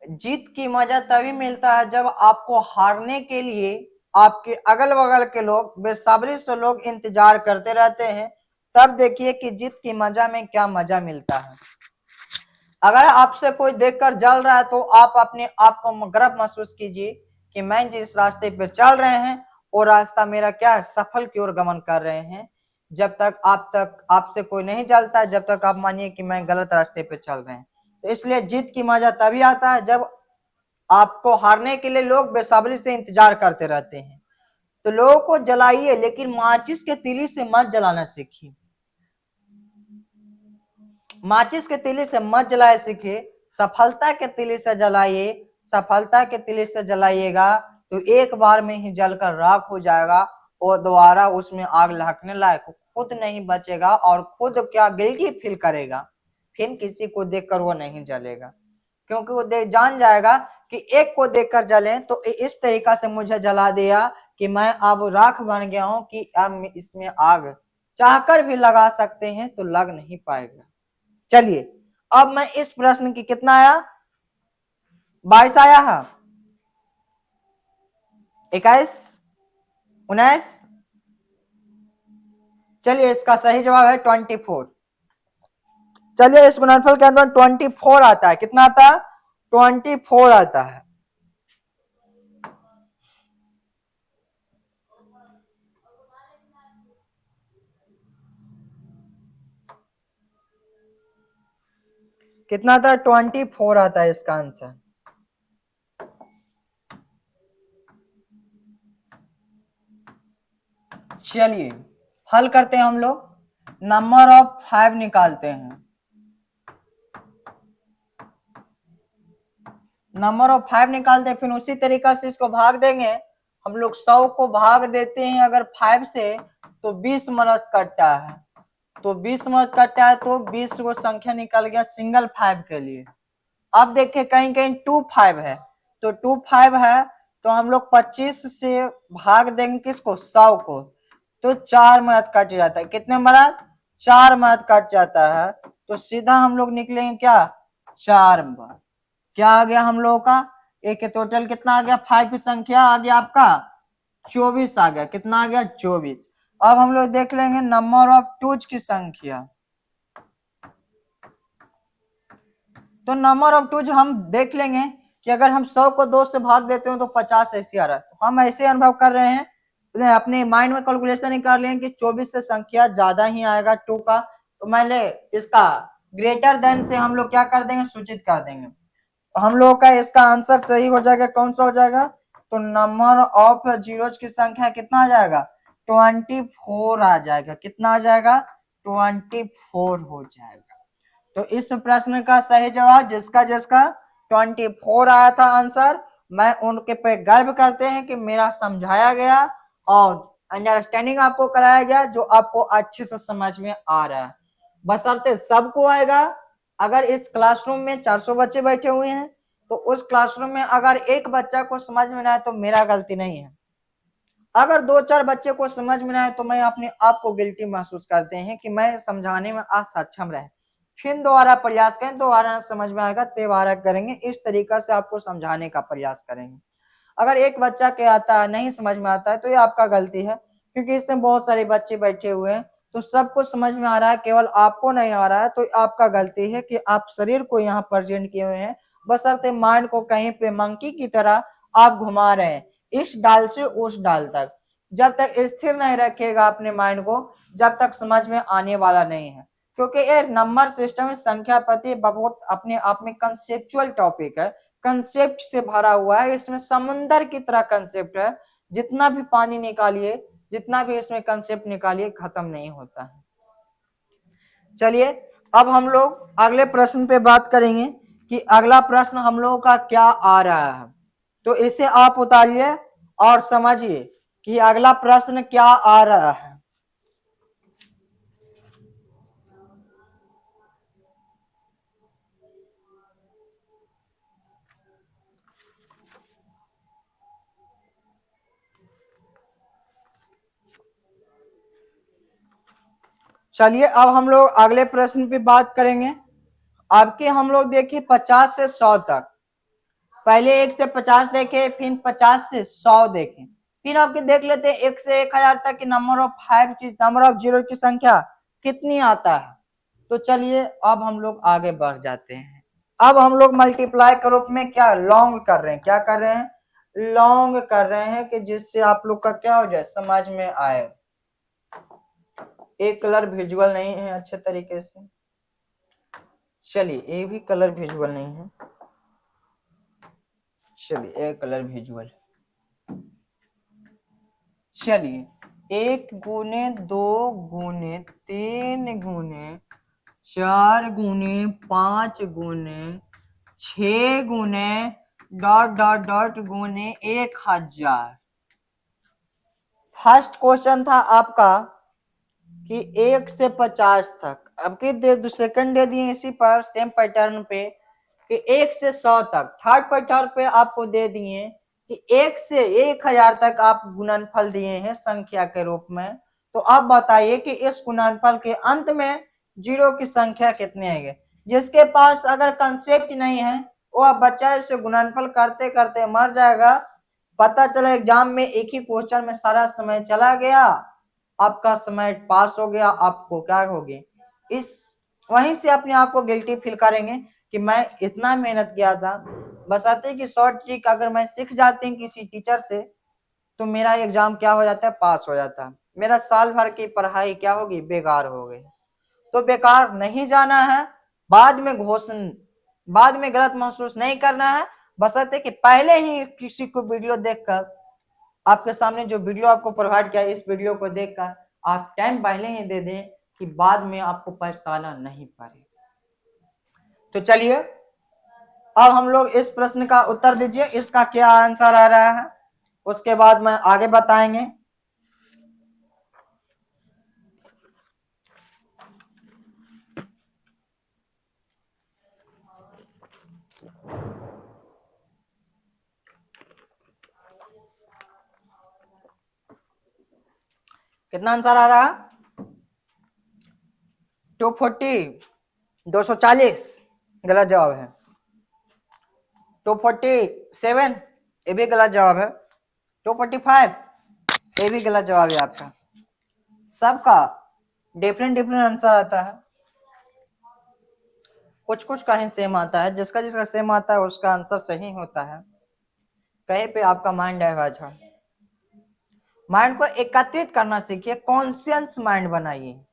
Speaker 1: जीत की मजा तभी मिलता है जब आपको हारने के लिए आपके अगल बगल के लोग बेसब्री से लोग इंतजार करते रहते हैं। तब देखिए कि जीत की मजा में क्या मजा मिलता है। अगर आपसे कोई देखकर जल रहा है तो आप अपने आप को गर्व महसूस कीजिए कि मैं जिस रास्ते पर चल रहे हैं वो रास्ता मेरा क्या है, सफल की ओर गमन कर रहे हैं। जब तक आपसे कोई नहीं जलता, जब तक आप मानिए कि मैं गलत रास्ते पे चल रहे हैं। तो इसलिए जीत की मजा तभी आता है जब आपको हारने के लिए लोग बेसब्री से इंतजार करते रहते हैं। तो लोगों को जलाइए, लेकिन माचिस के तीली से मत जलाना सीखिए। माचिस के तीली से मत जलाए सीखिए, सफलता के तीली से जलाइए। सफलता के तीली से जलाइएगा तो एक बार में ही जलकर राख हो जाएगा और दोबारा उसमें आग लहकने लायक खुद नहीं बचेगा और खुद क्या गिल्टी फील करेगा, फिर किसी को देखकर वो नहीं जलेगा, क्योंकि वो जान जाएगा कि एक को देखकर जले तो इस तरीका से मुझे जला दिया कि मैं अब राख बन गया हूं कि अब इसमें आग चाहकर भी लगा सकते हैं तो लग नहीं पाएगा। चलिए अब मैं इस प्रश्न की कितना आया, 22 आया है, 21, 19। चलिए इसका सही जवाब है 24। चलिए इस गुणनफल के अंदर 24 आता है। कितना आता है? 24 आता है। कितना आता है? 24 आता है इसका आंसर। चलिए हल करते हैं हम लोग, नंबर ऑफ 5 निकालते हैं। नंबर ऑफ 5 निकालते हैं, फिर उसी तरीका से इसको भाग देंगे। हम लोग 100 को भाग देते हैं अगर 5 से तो 20 मदद करता है, तो 20 मदद करता है तो 20 को संख्या निकल गया सिंगल 5 के लिए। अब देखिए कहीं कहीं 2 5 है, तो 2 5 है तो हम लोग 25 से भाग देंगे किसको? 100 को, तो 4 मदद कट जाता है। कितने मदद? 4 मदद कट जाता है, तो सीधा हम लोग निकलेंगे क्या? 4 बार। क्या आ गया हम लोगों का? एक टोटल कितना आ गया? 5 की संख्या आ गया आपका 24 आ गया। कितना आ गया? 24। अब हम लोग देख लेंगे नंबर ऑफ टूज की संख्या। तो नंबर ऑफ टूज हम देख लेंगे कि अगर हम 100 को 2 से भाग देते हो तो 50 ऐसे आ रहा है। तो हम ऐसे अनुभव कर रहे हैं, अपने माइंड में कैलकुलेशन निकाल लेंगे कि 24 से संख्या ज्यादा ही आएगा 2 का, तो मैंने इसका ग्रेटर देन से हम लोग क्या कर देंगे? सूचित कर देंगे। हम लोग का इसका आंसर सही हो जाएगा। कौन सा हो जाएगा? तो नंबर ऑफ जीरोज की संख्या कितना आ जाएगा? 24 आ जाएगा। कितना आ जाएगा? 24 हो जाएगा। तो इस प्रश्न का सही जवाब जिसका जिसका 24 आया था आंसर, मैं उनके पे गर्व करते हैं कि मेरा समझाया गया और अंडरस्टैंडिंग आपको कराया गया जो आपको अच्छे से समझ में आ रहा है। बशर्ते सबको आएगा। अगर इस क्लासरूम में 400 बच्चे बैठे हुए हैं तो उस क्लासरूम में अगर एक बच्चा को समझ में ना आए तो मेरा गलती नहीं है। अगर 2-4 बच्चे को समझ में ना आए तो मैं अपने आप को गिल्टी महसूस करते हैं कि मैं समझाने में असक्षम रहे। फिर दोबारा प्रयास करें, दोबारा समझ में आएगा दोबारा करेंगे, इस तरीका से आपको समझाने का प्रयास करेंगे। अगर एक बच्चा के आता है नहीं समझ में आता है तो ये आपका गलती है, क्योंकि इसमें बहुत सारे बच्चे बैठे हुए हैं तो सबको समझ में आ रहा है, केवल आपको नहीं आ रहा है, तो आपका गलती है कि आप शरीर को यहाँ प्रेजेंट किए हुए हैं, बशर्ते माइंड को कहीं पे मंकी की तरह आप घुमा रहे हैं इस डाल से उस डाल तक। जब तक स्थिर नहीं रखेगा अपने माइंड को, जब तक समझ में आने वाला नहीं है, क्योंकि ये नंबर सिस्टम संख्या पति बहुत अपने आप में कंसेप्चुअल टॉपिक है, कंसेप्ट से भरा हुआ है, इसमें समुंदर की तरह कंसेप्ट है, जितना भी पानी निकालिए, जितना भी इसमें कंसेप्ट निकालिए खत्म नहीं होता है। चलिए अब हम लोग अगले प्रश्न पे बात करेंगे कि अगला प्रश्न हम लोगों का क्या आ रहा है, तो इसे आप उतारिए और समझिए कि अगला प्रश्न क्या आ रहा है। चलिए अब हम लोग अगले प्रश्न पे बात करेंगे। आपके हम लोग देखिए 50 से 100 तक, पहले 1 से 50 देखे, फिर 50 से 100 देखे, फिर आपके देख लेते हैं 1 से 1000 तक की नंबर ऑफ जीरो की संख्या कितनी आता है। तो चलिए अब हम लोग आगे बढ़ जाते हैं। अब हम लोग मल्टीप्लाई के रूप में क्या लॉन्ग कर रहे हैं, क्या कर रहे हैं, लॉन्ग कर रहे हैं कि जिससे आप लोग का क्या हो जाए समझ में आए। एक कलर विजुअल नहीं है अच्छे तरीके से, चलिए ये भी कलर विजुअल नहीं है, चलिए एक कलर विजुअल, चलिए 1 गुने 2 गुने 3 गुने 4 गुने 5 गुने 6 गुने डॉट डॉट डॉट गुने 1000। फर्स्ट क्वेश्चन था आपका कि 1 से 50 तक, अब की सेकंड दे दिए इसी पर सेम पैटर्न पे कि 1 से 100 तक, थर्ड पैटर्न पे आपको दे दिए कि 1 से 1000 तक आप गुणनफल दिए हैं संख्या के रूप में। तो अब बताइए कि इस गुणनफल के अंत में जीरो की संख्या कितनी आएगी। जिसके पास अगर कंसेप्ट नहीं है वो बच्चा इसे गुणनफल करते करते मर जाएगा, पता चला एग्जाम में एक ही क्वेश्चन में सारा समय चला गया, आपका समय पास हो गया, आपको क्या होगी इस वहीं से अपने आप को गिल्टी फील करेंगे कि मैं इतना मेहनत किया था। बशर्ते कि शॉर्ट ट्रिक अगर मैं सीख जाती हूँ किसी टीचर से तो मेरा एग्जाम क्या हो जाता है, पास हो जाता है, मेरा साल भर की पढ़ाई क्या होगी, बेकार हो गई। तो बेकार नहीं जाना है, बाद में घोषण बाद में गलत महसूस नहीं करना है, बशर्ते कि पहले ही किसी को वीडियो देखकर, आपके सामने जो वीडियो आपको प्रोवाइड किया इस वीडियो को देखकर आप टाइम पहले ही दे दें कि बाद में आपको पछताना नहीं पड़े। तो चलिए अब हम लोग इस प्रश्न का उत्तर दीजिए, इसका क्या आंसर आ रहा है, उसके बाद मैं आगे बताएंगे। कितना आंसर आ रहा है, 240, 240 गलत जवाब है। 247 ये भी गलत जवाब है। 245 ये भी गलत जवाब है आपका। सबका डिफरेंट डिफरेंट आंसर आता है, कुछ कुछ कहीं सेम आता है, जिसका जिसका सेम आता है उसका आंसर सही होता है। कहीं पे आपका माइंड डाइवर्ट है, माइंड को एकत्रित करना सीखिए, कॉन्शियस माइंड बनाइए।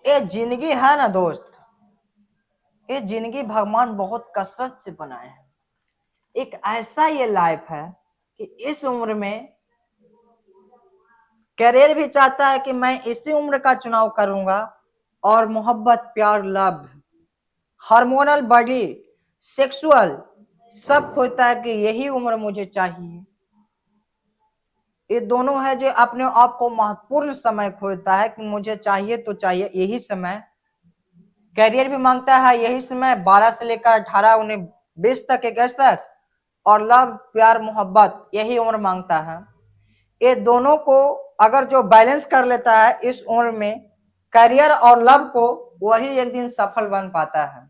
Speaker 1: ये जिंदगी है ना दोस्त, ये जिंदगी भगवान बहुत कसरत से बनाए हैं। एक ऐसा ये लाइफ है कि इस उम्र में कैरियर भी चाहता है कि मैं इसी उम्र का चुनाव करूंगा, और मोहब्बत, प्यार, लव, हार्मोनल बॉडी, सेक्सुअल सब खोजता है कि यही उम्र मुझे चाहिए। ये दोनों है जो अपने आप को महत्वपूर्ण समय खोजता है कि मुझे चाहिए तो चाहिए यही समय। कैरियर भी मांगता है यही समय, 12 से लेकर 18, 19, 20 तक, 21 तक। और लव, प्यार, मोहब्बत यही उम्र मांगता है। ये दोनों को अगर जो बैलेंस कर लेता है इस उम्र में, करियर और लव को, वही एक दिन सफल बन पाता है।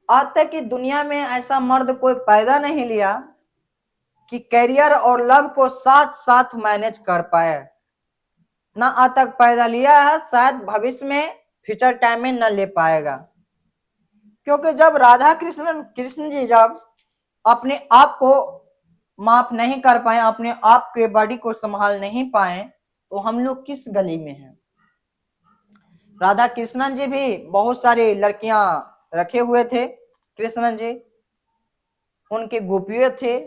Speaker 1: आज तक की दुनिया में ऐसा मर्द कोई पैदा नहीं लिया कि करियर और लव को साथ साथ मैनेज कर पाए। ना आज तक पैदा लिया है, शायद भविष्य में, फ्यूचर टाइम में न ले पाएगा। क्योंकि जब राधा कृष्ण जी जब अपने आप को माफ नहीं कर पाए, अपने आप के बॉडी को संभाल नहीं पाए, तो हम लोग किस गली में हैं। राधा कृष्णन जी भी बहुत सारी लड़कियां रखे हुए थे, कृष्णन जी उनके गोपियों थे,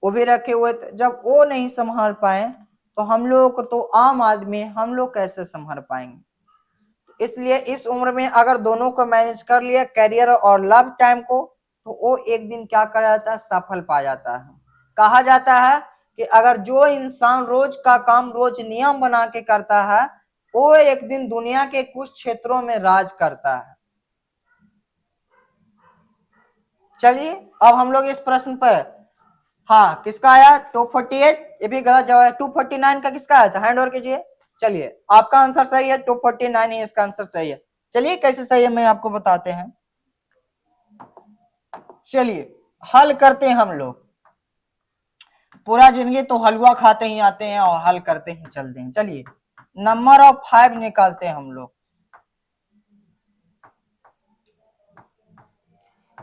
Speaker 1: वो भी रखे हुए थे। जब वो नहीं संभाल पाए तो हम लोग तो आम आदमी, हम लोग कैसे संभाल पाएंगे। इसलिए इस उम्र में अगर दोनों को मैनेज कर लिया, करियर और लव टाइम को, तो वो एक दिन क्या कर जाता है, सफल पा जाता है। कहा जाता है कि अगर जो इंसान रोज का काम रोज नियम बना के करता है, वो एक दिन दुनिया के कुछ क्षेत्रों में राज करता है। चलिए अब हम लोग इस प्रश्न पर, हाँ किसका आया 248, ये भी गलत जवाब है। 249 का किसका आया था, हैंड ओवर कीजिए। चलिए आपका आंसर सही है, 249 ही इसका आंसर सही है। चलिए कैसे सही है मैं आपको बताते हैं। चलिए हल करते हैं हम लोग। पूरा जिंदगी तो हलवा खाते ही आते हैं और हल करते ही चलते हैं। चलिए नंबर ऑफ 5 निकालते हैं हम लोग।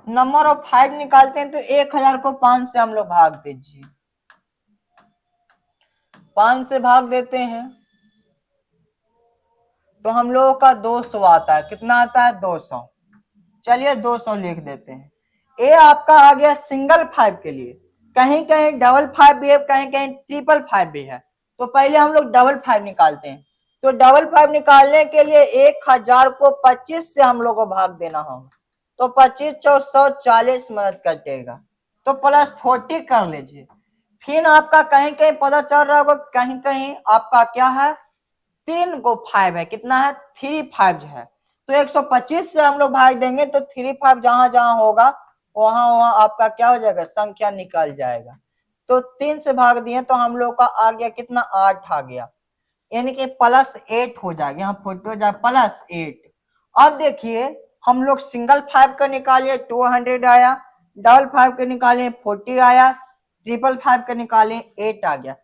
Speaker 1: नंबर ऑफ 5 निकालते हैं तो 1000 को 5 से हम लोग भाग दीजिए। 5 से भाग देते हैं तो हम लोगों का 200 आता है। कितना आता है, 200। चलिए 200 लिख देते हैं। ये आपका आ गया सिंगल 5 के लिए। कहीं कहीं डबल 5 भी है, कहीं कहीं ट्रिपल 5 भी है। तो पहले हम लोग डबल 5 निकालते हैं। तो डबल 5 निकालने के लिए 1000 को 25 से हम लोग को भाग देना होगा। तो 25 चौ 140 मदद कटेगा, तो प्लस 40 कर लीजिए। फिर आपका कहीं कहीं पता चल रहा होगा, कहीं कहीं आपका क्या है, 3 को 5 है। कितना है, 3 5 है। तो 125 से हम लोग भाग देंगे तो 3 5 जहां जहां होगा वहां वहां आपका क्या हो जाएगा, संख्या निकल जाएगा। तो 3 से भाग दिए तो हम लोग का आ गया कितना, 8 आ गया। यानी कि प्लस 8 हो जाएगा, यहाँ 40 हो जाएगा प्लस 8। अब देखिए हम लोग सिंगल 5 का निकालिए 200 आया, डबल 5 का निकाले 40 आया, ट्रिपल 5 का निकाले 8 आ गया।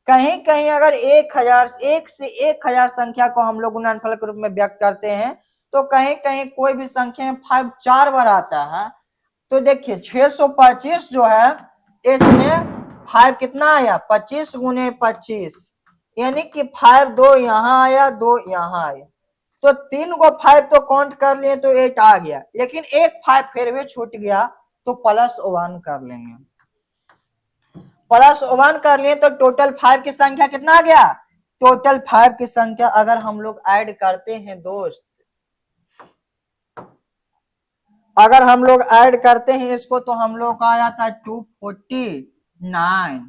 Speaker 1: कहीं कहीं अगर 1000, 1 से 1000 संख्या को हम लोग गुणनफल के रूप में व्यक्त करते हैं, तो कहीं कहीं कोई भी संख्या में 5 4 बार आता है। तो देखिए 625 जो है, इसमें 5 कितना आया, 25 गुने 25, यानी कि 5 2 यहाँ आया, 2 यहाँ आया। तो 3 को 5 तो काउंट कर लिए तो 8 आ गया, लेकिन एक 5 फिर भी छूट गया, तो प्लस 1 कर लेंगे। प्लस 1 कर लिए तो टोटल 5 की संख्या कितना आ गया, टोटल 5 की संख्या अगर हम लोग ऐड करते हैं दोस्त, अगर हम लोग ऐड करते हैं इसको, तो हम लोग का आ जाता है 249।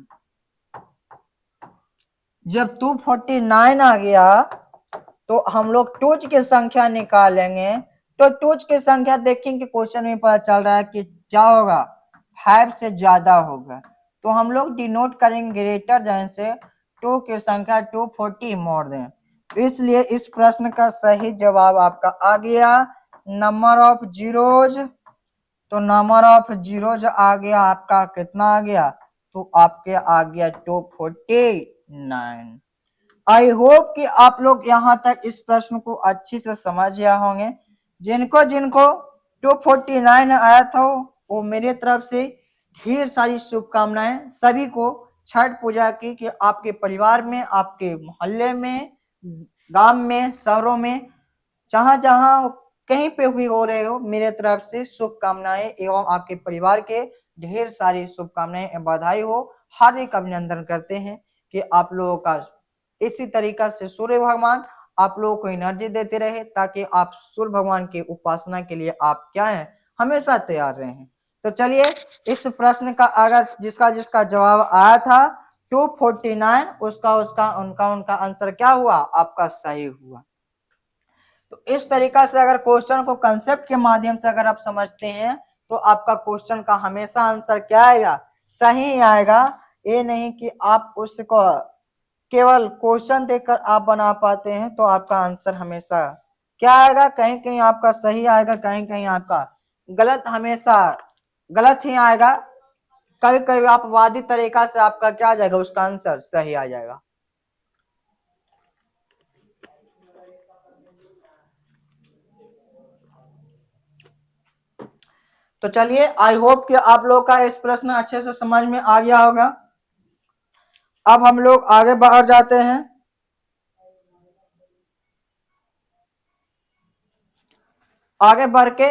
Speaker 1: जब 249 आ गया तो हम लोग टूज की संख्या निकालेंगे। तो टूज की संख्या देखेंगे क्वेश्चन में पता चल रहा है कि क्या होगा, 5 से ज्यादा होगा। तो हम लोग डिनोट करेंगे ग्रेटर देन से 2 की संख्या 240 मोर देन। इसलिए इस प्रश्न का सही जवाब आपका आ गया नंबर ऑफ जीरोज। तो नंबर ऑफ जीरोज आ गया आपका कितना आ गया, तो आपके आ गया 249। आई होप कि आप लोग यहाँ तक इस प्रश्न को अच्छी से समझ गया होंगे। जिनको जिनको 249 आया था वो मेरे तरफ से ढेर सारी शुभकामनाएं। सभी को छठ पूजा की, कि आपके परिवार में, आपके मोहल्ले में, गांव में, शहरों में, जहां जहां कहीं पे भी हो रहे हो, मेरे तरफ से शुभकामनाएं एवं आपके परिवार के ढेर सारी शुभकामनाएं, बधाई हो, हार्दिक अभिनंदन करते हैं। कि आप लोगों का इसी तरीका से सूर्य भगवान आप लोगों को एनर्जी देते रहे, ताकि आप सूर्य भगवान की उपासना के लिए आप क्या है, हमेशा तैयार रहें। तो चलिए इस प्रश्न का अगर जिसका जिसका जवाब आया था 249, उसका उसका उनका उनका आंसर क्या हुआ, आपका सही हुआ। तो इस तरीका से अगर क्वेश्चन को कंसेप्ट के माध्यम से अगर आप समझते हैं तो आपका क्वेश्चन का हमेशा आंसर क्या आएगा, सही आएगा। ये नहीं कि आप उसको केवल क्वेश्चन देखकर आप बना पाते हैं तो आपका आंसर हमेशा क्या आएगा, कहीं कहीं आपका सही आएगा, कहीं कहीं आपका गलत, हमेशा गलत ही आएगा। कभी कभी आप वादी तरीका से आपका क्या आ जाएगा, उसका आंसर सही आ जाएगा। तो चलिए आई होप कि आप लोग का इस प्रश्न अच्छे से समझ में आ गया होगा। अब हम लोग आगे बढ़ जाते हैं। आगे बढ़ के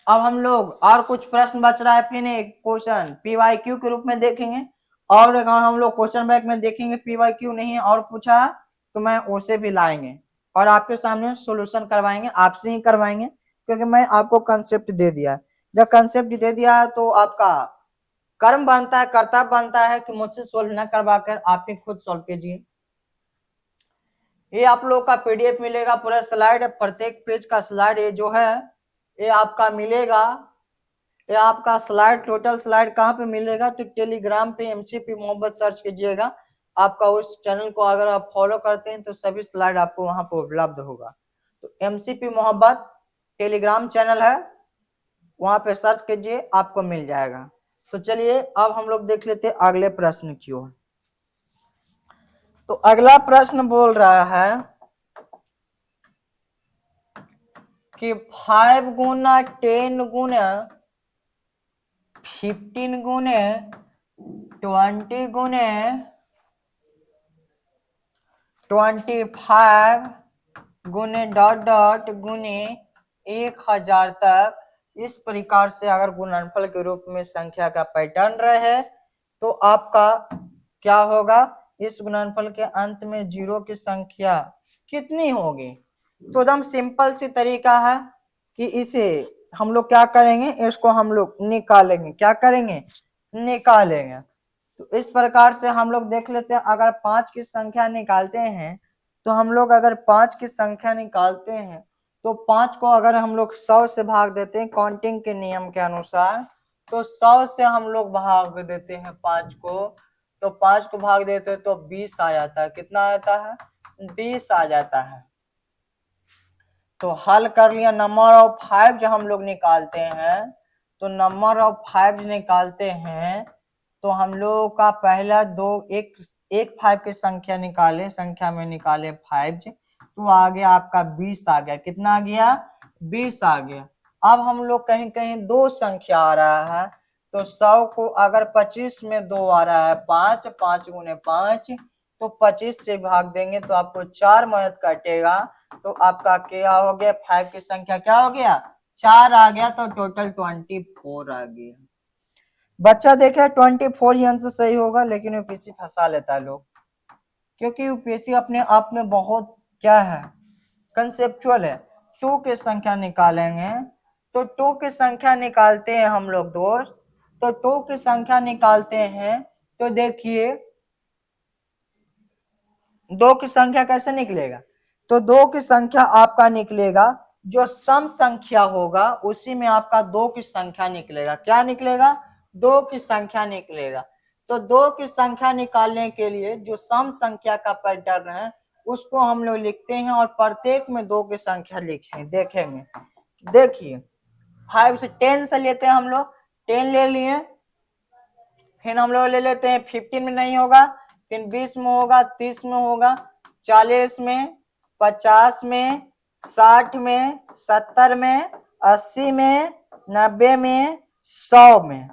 Speaker 1: अब हम लोग और कुछ प्रश्न बच रहा है, फिर एक क्वेश्चन पीवाईक्यू के रूप में देखेंगे, और अगर हम लोग क्वेश्चन बैंक में देखेंगे पीवाईक्यू नहीं और पूछा तो मैं उसे भी लाएंगे और आपके सामने सॉल्यूशन करवाएंगे, आपसे ही करवाएंगे, क्योंकि मैं आपको कंसेप्ट दे दिया। जब कंसेप्ट दे दिया है तो आपका कर्म बनता है, कर्तव्य बनता है कि मुझसे सोल्व न करवाकर आप ही खुद सोल्व कीजिए। ये आप लोग का पीडीएफ मिलेगा, पूरा स्लाइड, प्रत्येक पेज का स्लाइड ये जो है ये आपका मिलेगा। ये आपका स्लाइड, टोटल स्लाइड कहाँ पे मिलेगा, तो टेलीग्राम पे एमसीपी मोहब्बत सर्च कीजिएगा। आपका उस चैनल को अगर आप फॉलो करते हैं तो सभी स्लाइड आपको वहां पर उपलब्ध होगा। तो एमसीपी मोहब्बत टेलीग्राम चैनल है, वहां पे सर्च कीजिए, आपको मिल जाएगा। तो चलिए अब हम लोग देख लेते हैं अगले प्रश्न की ओर। तो अगला प्रश्न बोल रहा है कि 5 गुना 10 गुना 15 गुने 20 गुने 25 गुने डॉट डॉट गुने 1000 तक, इस प्रकार से अगर गुणनफल के रूप में संख्या का पैटर्न रहे तो आपका क्या होगा, इस गुणनफल के अंत में जीरो की संख्या कितनी होगी। तो एकदम सिंपल सी तरीका है कि इसे हम लोग क्या करेंगे, इसको हम लोग निकालेंगे, क्या करेंगे, निकालेंगे। तो इस प्रकार से हम लोग देख लेते हैं, अगर 5 की संख्या निकालते हैं तो हम लोग अगर 5 की संख्या निकालते हैं तो 5 को अगर हम लोग 100 से भाग देते हैं काउंटिंग के नियम के अनुसार, तो 100 से हम लोग भाग देते हैं 5 को, तो 5 को भाग देते हैं तो 20 आ जाता है। कितना आता है, 20 आ जाता है। तो हल कर लिया। नंबर ऑफ 5 जो हम लोग निकालते हैं, तो नंबर ऑफ 5 निकालते हैं तो हम लोगों का पहला दो एक 5 की संख्या निकाले, संख्या में निकाले 5, तो आ गया आपका 20 आ गया। कितना आ गया, 20 आ गया। अब हम लोग कहीं कहीं दो संख्या आ रहा है, तो 100 को अगर 25 में 2 आ रहा है 5, 5 गुने 5, तो 25 से भाग देंगे तो आपको 4 मदद कटेगा, तो आपका क्या हो गया, 5 की संख्या क्या हो गया, 4 आ गया, तो टोटल 24 आ गया। बच्चा देखे 24 ही आंसर सही होगा, लेकिन यूपीएससी फंसा लेता है लोग, क्योंकि यूपीएससी अपने आप में बहुत क्या है, कंसेप्चुअल है। 2 की संख्या निकालेंगे तो 2 की संख्या निकालते हैं हम लोग दोस्त, तो 2 की संख्या निकालते हैं तो देखिए 2 की संख्या कैसे निकलेगा, तो 2 की संख्या आपका निकलेगा, जो सम संख्या होगा उसी में आपका 2 की संख्या निकलेगा। क्या निकलेगा, 2 की संख्या निकलेगा। तो 2 की संख्या निकालने के लिए जो सम संख्या का पैटर्न है उसको हम लोग लिखते हैं और प्रत्येक में 2 की संख्या लिखें, देखेंगे। देखिए 5 से 10 से लेते हैं हम लोग, 10 ले लिए, फिर हम लोग ले लेते हैं 15 में नहीं होगा, फिर 20 में होगा, 30 में होगा, 40 में, 50 में, 60 में, 70 में, 80 में, 90 में, 100 में।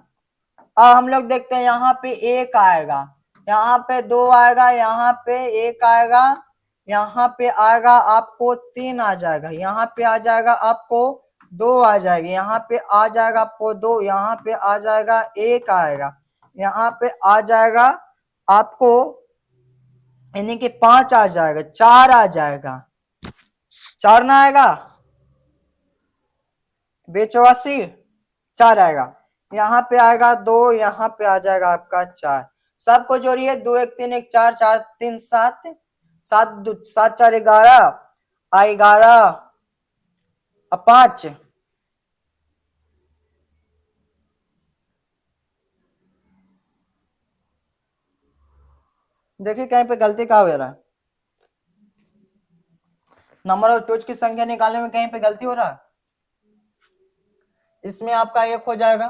Speaker 1: अब हम लोग देखते हैं यहाँ पे 1 आएगा, यहाँ पे 2 आएगा, यहाँ पे 1 आएगा, यहाँ पे आएगा आपको 3 आ जाएगा, यहाँ पे आ जाएगा आपको 2 आ जाएगी, यहाँ पे आ जाएगा आपको 2, यहाँ पे आ जाएगा 1 आएगा, यहाँ पे आ जाएगा आपको यानी कि 5 आ जाएगा, 4 आ जाएगा, 4 ना आएगा, बे84 4 आएगा, यहाँ पे आएगा 2, यहाँ पे आ जाएगा आपका 4। सबको जोड़िए, 2 1 3 1 4 4 3 7 7 7 4 11 11 5। देखिए कहीं पे गलती क्या हो रहा है, नंबर और टूज की संख्या निकालने में कहीं पे गलती हो रहा है। इसमें आपका 1 हो जाएगा,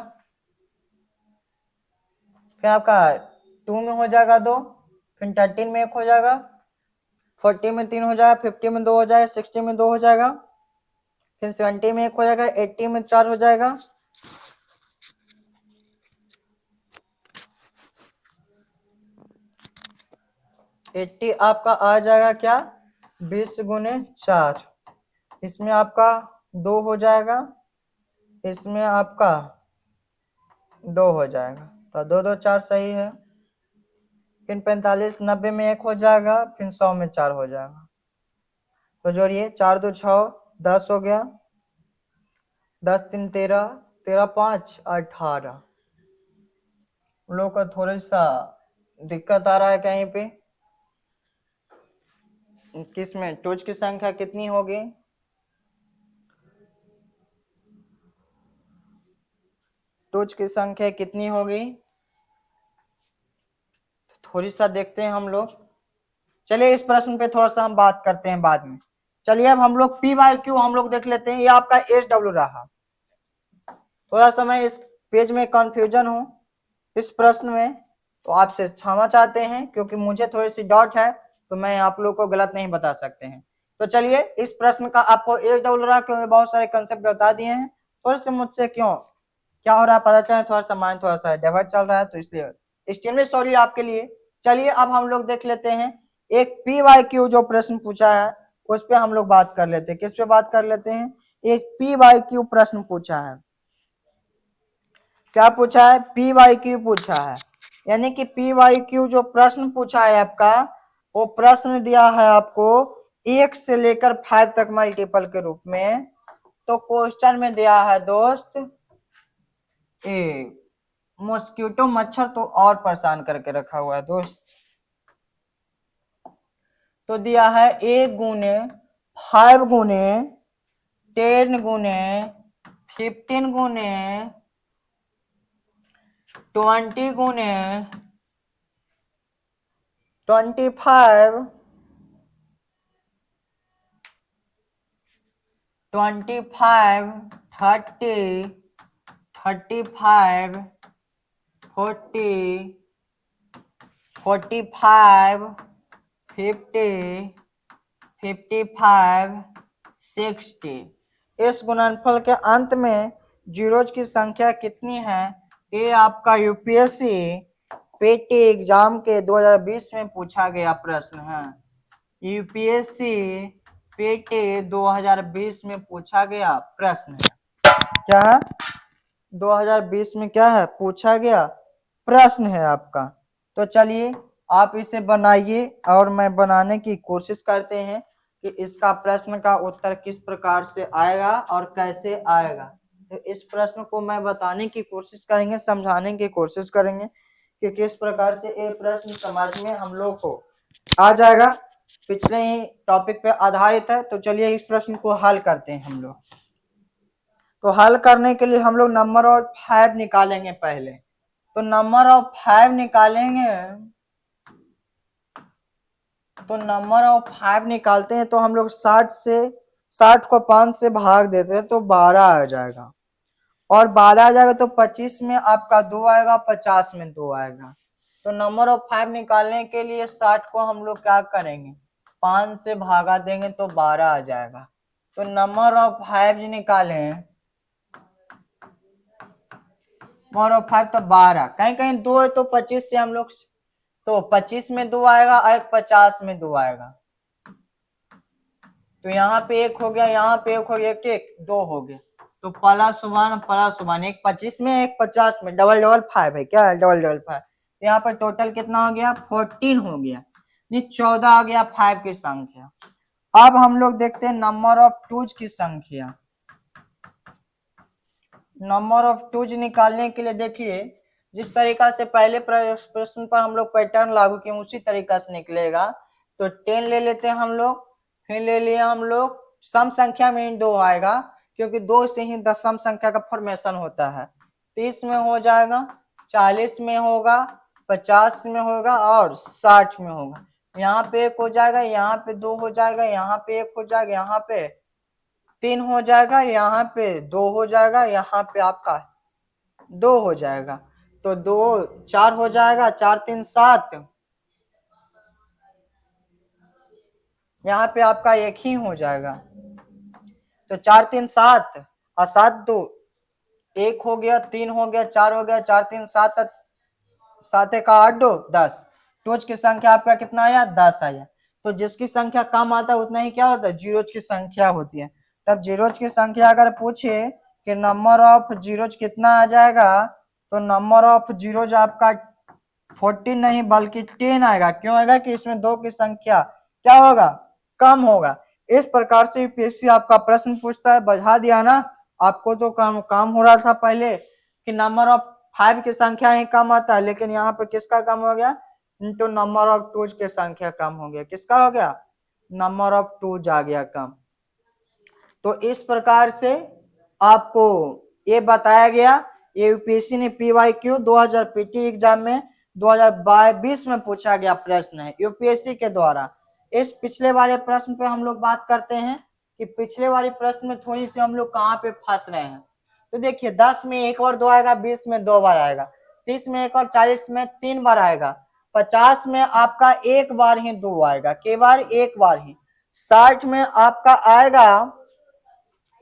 Speaker 1: फिर आपका 2 में हो जाएगा 2, फिर 13 में 1 हो जाएगा, 40 में 3 हो जाएगा, 50 में 2 हो जाएगा, 60 में 2 हो जाएगा, फिर 70 में 1 हो जाएगा, 80 में 4 हो जाएगा, एट्टी आपका आ जाएगा क्या 20 गुने 4, इसमें आपका 2 हो जाएगा, इसमें आपका 2 हो जाएगा, तो 2 2 4 सही है। फिर 45 90 में 1 हो जाएगा, फिर 100 में 4 हो जाएगा, तो जोड़िए 4 2 6 10 हो गया, 10 3 13 13 5 18। लोग का थोड़ा सा दिक्कत आ रहा है कहीं पे, किसमें टूज की संख्या कितनी होगी, टूज की संख्या कितनी होगी, थोड़ी सा देखते हैं हम लोग। चलिए इस प्रश्न पे थोड़ा सा हम बात करते हैं बाद में। चलिए अब हम लोग पी वाई क्यू हम लोग देख लेते हैं। ये आपका एच डब्ल्यू रहा, थोड़ा सा मैं इस पेज में कंफ्यूजन हूँ इस प्रश्न में, तो आपसे क्षमा चाहते हैं क्योंकि मुझे थोड़ी सी डाउट है, तो मैं आप लोग को गलत नहीं बता सकते हैं। तो चलिए इस प्रश्न का आपको एच डब्ल्यू रहा क्योंकि बहुत सारे कंसेप्ट बता दिए हैं, थोड़े से मुझसे क्यों क्या हो रहा है पता चले, थोड़ा सा माइंड थोड़ा सा डाइवर्ट चल रहा है, तो इसलिए एक्सट्रीमली सॉरी आपके लिए। चलिए अब हम लोग देख लेते हैं एक पी वाई क्यू जो प्रश्न पूछा है उस पर हम लोग बात कर लेते हैं। किस पे बात कर लेते हैं, एक पी वाई क्यू प्रश्न पूछा है। क्या पूछा है, पी वाई क्यू पूछा है, यानी कि पी वाई क्यू जो प्रश्न पूछा है आपका, वो प्रश्न दिया है आपको 1 से लेकर 5 तक मल्टीपल के रूप में। तो क्वेश्चन में दिया है दोस्त ए मॉस्किटो मच्छर तो और परेशान करके रखा हुआ है दोस्त। तो दिया है 1 गुने 5 गुने 10 गुने 15 गुने 20 गुने 25 25 30 35 40 45 50 55 60। इस गुणनफल के अंत में जीरोज की संख्या कितनी है, ये आपका यूपीएससी पेटी एग्जाम के 2020 में पूछा गया प्रश्न है। यूपीएससी पेटी 2020 में पूछा गया प्रश्न है। क्या है 2020 में क्या है पूछा गया प्रश्न है आपका। तो चलिए आप इसे बनाइए और मैं बनाने की कोशिश करते हैं कि इसका प्रश्न का उत्तर किस प्रकार से आएगा और कैसे आएगा। तो इस प्रश्न को मैं बताने की कोशिश करेंगे, समझाने की कोशिश करेंगे कि किस प्रकार से ये प्रश्न समझ में हम लोग को आ जाएगा, पिछले ही टॉपिक पे आधारित है। तो चलिए इस प्रश्न को हल करते हैं हम लोग। तो हल करने के लिए हम लोग नंबर ऑफ 5 निकालेंगे पहले। तो नंबर ऑफ 5 निकालेंगे, तो नंबर ऑफ 5 निकालते हैं तो हम लोग 60 को 5 से भाग देते हैं तो 12 आ जाएगा, और 12 आ जाएगा तो 25 में आपका 2 आएगा, 50 में 2 आएगा। तो नंबर ऑफ 5 निकालने के लिए 60 को हम लोग क्या करेंगे 5 से भागा देंगे तो 12 आ जाएगा। तो नंबर ऑफ 5 निकालें, नंबर ऑफ 5 तो 12, कहीं कहीं 2 है तो 25 से हम लोग, तो 25 में 2 आएगा और 50 में 2 आएगा। तो यहाँ पे 1 हो गया, यहाँ पे 1 हो गया, 2 हो गया। तो प्लस 1 एक 25 में एक 50 में, डबल डबल 5 है, क्या है डबल डबल 5। यहाँ पर टोटल कितना हो गया 14 हो गया। नहीं 14 आ गया 5 की संख्या। अब हम लोग देखते हैं नंबर ऑफ टूज की संख्या। नंबर ऑफ टूज निकालने के लिए देखिए जिस तरीका से पहले प्रश्न पर हम लोग पैटर्न लागू किए उसी तरीका से निकलेगा। तो 10 ले लेते हैं हम लोग, फिर ले लिए हम लोग सम संख्या में 2 आएगा क्योंकि 2 से ही दशम संख्या का फॉर्मेशन होता है। 30 में हो जाएगा, 40 में होगा, 50 में होगा और 60 में होगा। यहाँ पे 1 हो जाएगा, यहाँ पे 2 हो जाएगा, यहाँ पे 1 हो जाएगा, यहाँ पे 3 हो जाएगा, यहाँ पे 2 हो जाएगा, यहाँ पे आपका 2 हो जाएगा। तो 2 4 हो जाएगा, 4 3 7, यहाँ पे आपका 1 ही हो जाएगा। तो 4 3 7 और 7 2 1 हो गया, 3 हो गया, 4 हो गया, 4 3 7 7 1 8 2 10। टूज की संख्या आपका कितना आया? 10 आया। तो जिसकी संख्या कम आता है उतना ही क्या होता है? जीरोज की संख्या होती है। तब जीरोज की संख्या अगर पूछे कि नंबर ऑफ जीरोज कितना आ जाएगा, तो नंबर ऑफ जीरोज आपका 14 नहीं बल्कि 10 आएगा। क्यों आएगा? कि इसमें 2 की संख्या क्या होगा? कम होगा। इस प्रकार से यूपीएससी आपका प्रश्न पूछता है। बजा दिया ना, आपको तो काम हो रहा था पहले कि नंबर ऑफ 5 की संख्या ही कम आता है, लेकिन यहाँ पे किसका कम हो गया? तो नंबर ऑफ टूज की संख्या कम हो गया। किसका हो गया? नंबर ऑफ टूज आ गया कम। तो इस प्रकार से आपको ये बताया गया। ये यूपीएससी ने पीवाईक्यू 2000 पीटी एग्जाम में 2022 में पूछा गया प्रश्न है यूपीएससी के द्वारा। इस पिछले वाले प्रश्न पे हम लोग बात करते हैं कि पिछले वाले प्रश्न में थोड़ी सी हम लोग कहाँ पे फंस रहे हैं। तो देखिए 10 में 1 और 2 आएगा, 20 में 2 बार आएगा, 30 में 1 और 40 में 3 बार आएगा, 50 में आपका 1 बार ही 2 आएगा, के बार 1 बार ही, 60 में आपका आएगा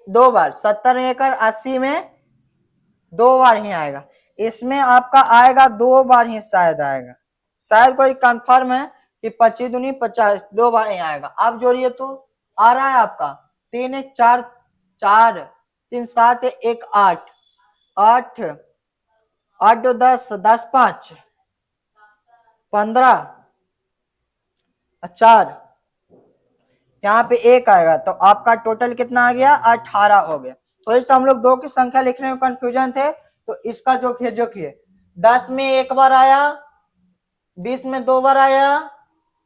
Speaker 1: 2 बार, 70 में 1 और 80 में 2 बार ही आएगा। इसमें आपका आएगा 2 बार ही शायद आएगा, शायद कोई कंफर्म है कि 25 दूनी 50, 2 बार ही आएगा। आप जोड़िए तो आ रहा है आपका 3 1 4 4 3 7 1 8 8 8 2 10 10 5 15 4, यहाँ पे 1 आएगा। तो आपका टोटल कितना आ गया? 18 हो गया। तो इस हम लोग 2 की संख्या लिखने में कंफ्यूजन थे, तो इसका जो किए 10 में 1 बार आया, 20 में 2 बार आया,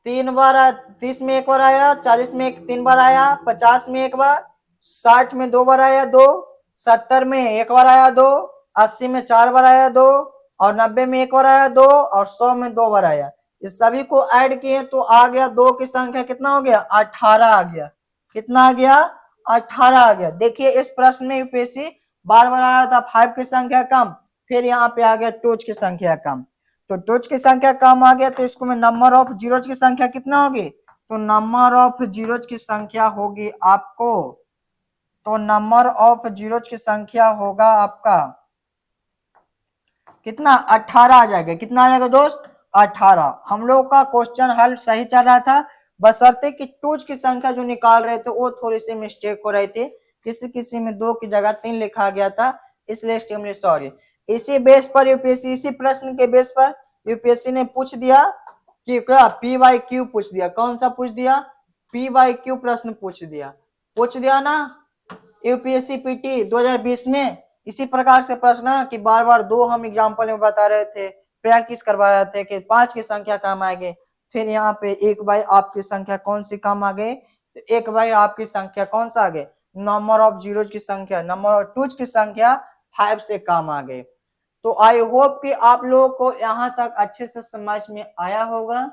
Speaker 1: 3 बार 30 में 1 बार आया, 40 में 3 बार आया, 50 में 1 बार, 60 में 2 बार आया 2, 70 में 1 बार आया 2, 80 में 4 बार आया 2, और 90 में 1 बार आया 2, और 100 में 2 बार आया। इस सभी को ऐड किए तो आ गया 2 की संख्या कितना हो गया? 18 आ गया। कितना आ गया? 18 आ गया। देखिए इस प्रश्न में यूपीएससी बार बार आ रहा था 5 की संख्या कम, फिर यहाँ पे आ गया टूज की संख्या कम। तो टूज की संख्या कम आ गया, तो इसको में नंबर ऑफ जीरोज की संख्या कितना होगी? तो नंबर ऑफ जीरोज की संख्या होगी आपको, तो नंबर ऑफ जीरोज की संख्या होगा आपका कितना? 18 आ जाएगा। कितना आ जाएगा दोस्त? 18। हम लोग का क्वेश्चन हल सही चल रहा था, बशर्ते कि टूज की संख्या जो निकाल रहे थे वो थोड़ी सी मिस्टेक हो रही थी, किसी किसी में 2 की जगह 3 लिखा गया था, इसलिए एक्सट्रीमली सॉरी। इसी बेस पर यूपीएससी, इसी प्रश्न के बेस पर यूपीएससी ने पूछ दिया कि क्या पी वाई क्यू पूछ दिया। कौन सा पूछ दिया? पी वाई क्यू प्रश्न पूछ दिया ना यूपीएससी पीटी 2020 में। इसी प्रकार से प्रश्न कि बार बार 2 हम एग्जाम्पल में बता रहे थे, प्रैक्टिस करवा रहे थे कि 5 की संख्या कम आ गई, फिर यहाँ पे 1 बाई आपकी संख्या कौन सी कम आ गई? तो 1 बाई आपकी संख्या कौन सा आ गई? नंबर ऑफ जीरोज की संख्या, नंबर ऑफ टूज की संख्या 5 से कम आ गई। तो आई होप कि आप लोगों को यहाँ तक अच्छे से समझ में आया होगा।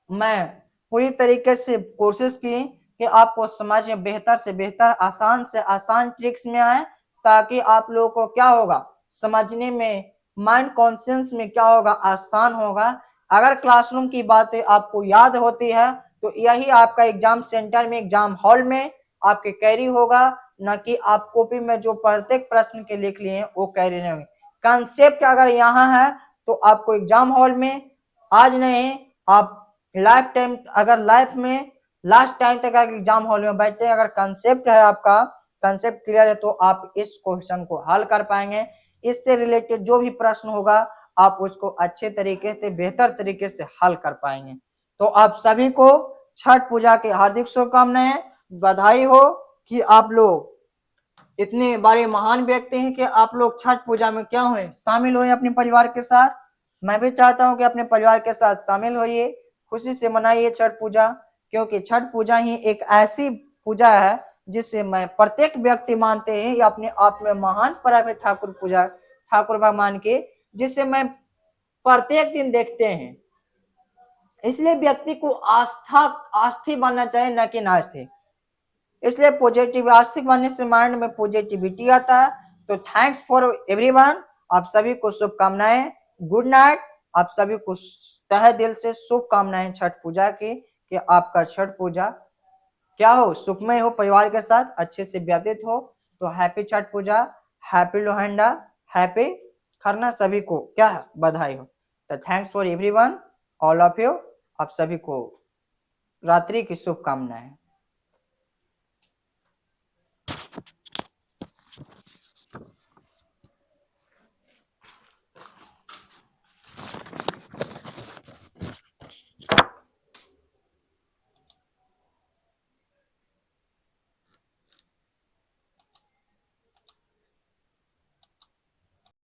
Speaker 1: मैं पूरी तरीके से कोशिश की कि आपको समझ में बेहतर से बेहतर, आसान से आसान ट्रिक्स में आए, ताकि आप लोगों को क्या होगा? समझने में, माइंड कॉन्शियस में क्या होगा? आसान होगा। अगर क्लासरूम की बातें आपको याद होती है तो यही आपका एग्जाम सेंटर में, एग्जाम हॉल में आपके कैरी होगा, न कि आप कॉपी में जो प्रत्येक प्रश्न के लिख लिए वो कैरी नहीं होंगे। कंसेप्ट अगर यहाँ है तो आपको एग्जाम हॉल में आज नहीं, आप लाइफ टाइम, अगर लाइफ में लास्ट टाइम तक अगर एग्जाम हॉल में बैठते हैं, अगर कंसेप्ट है आपका, कंसेप्ट क्लियर है, तो आप इस क्वेश्चन को हल कर पाएंगे। इससे रिलेटेड जो भी प्रश्न होगा आप उसको अच्छे तरीके से, बेहतर तरीके से हल कर पाएंगे। तो आप सभी को छठ पूजा की हार्दिक शुभकामनाएं, बधाई हो कि आप लोग इतने बड़े महान व्यक्ति हैं कि आप लोग छठ पूजा में क्या हुए, शामिल हुए अपने परिवार के साथ। मैं भी चाहता हूं कि अपने परिवार के साथ शामिल होइए, खुशी से मनाइए छठ पूजा, क्योंकि छठ पूजा ही एक ऐसी पूजा है जिसे मैं प्रत्येक व्यक्ति मानते हैं ये अपने आप में महान पर्व है, ठाकुर पूजा, ठाकुर भगवान के, जिसे मैं प्रत्येक दिन देखते हैं। इसलिए व्यक्ति को आस्थी बनना चाहिए, न कि नास्तिक। इसलिए पॉजिटिव आस्तिक बनने से माइंड में पॉजिटिविटी आता है। तो थैंक्स फॉर एवरीवन, आप सभी को शुभकामनाएं, गुड नाइट। आप सभी को तहे दिल से शुभकामनाएं छठ पूजा की, कि आपका छठ पूजा क्या हो, सुखमय हो, परिवार के साथ अच्छे से व्यतीत हो। तो हैप्पी छठ पूजा, हैप्पी लोहंडा, हैप्पी खरना, सभी को क्या बधाई हो। तो thanks for everyone, all of you, आप सभी को रात्रि की शुभकामनाएं।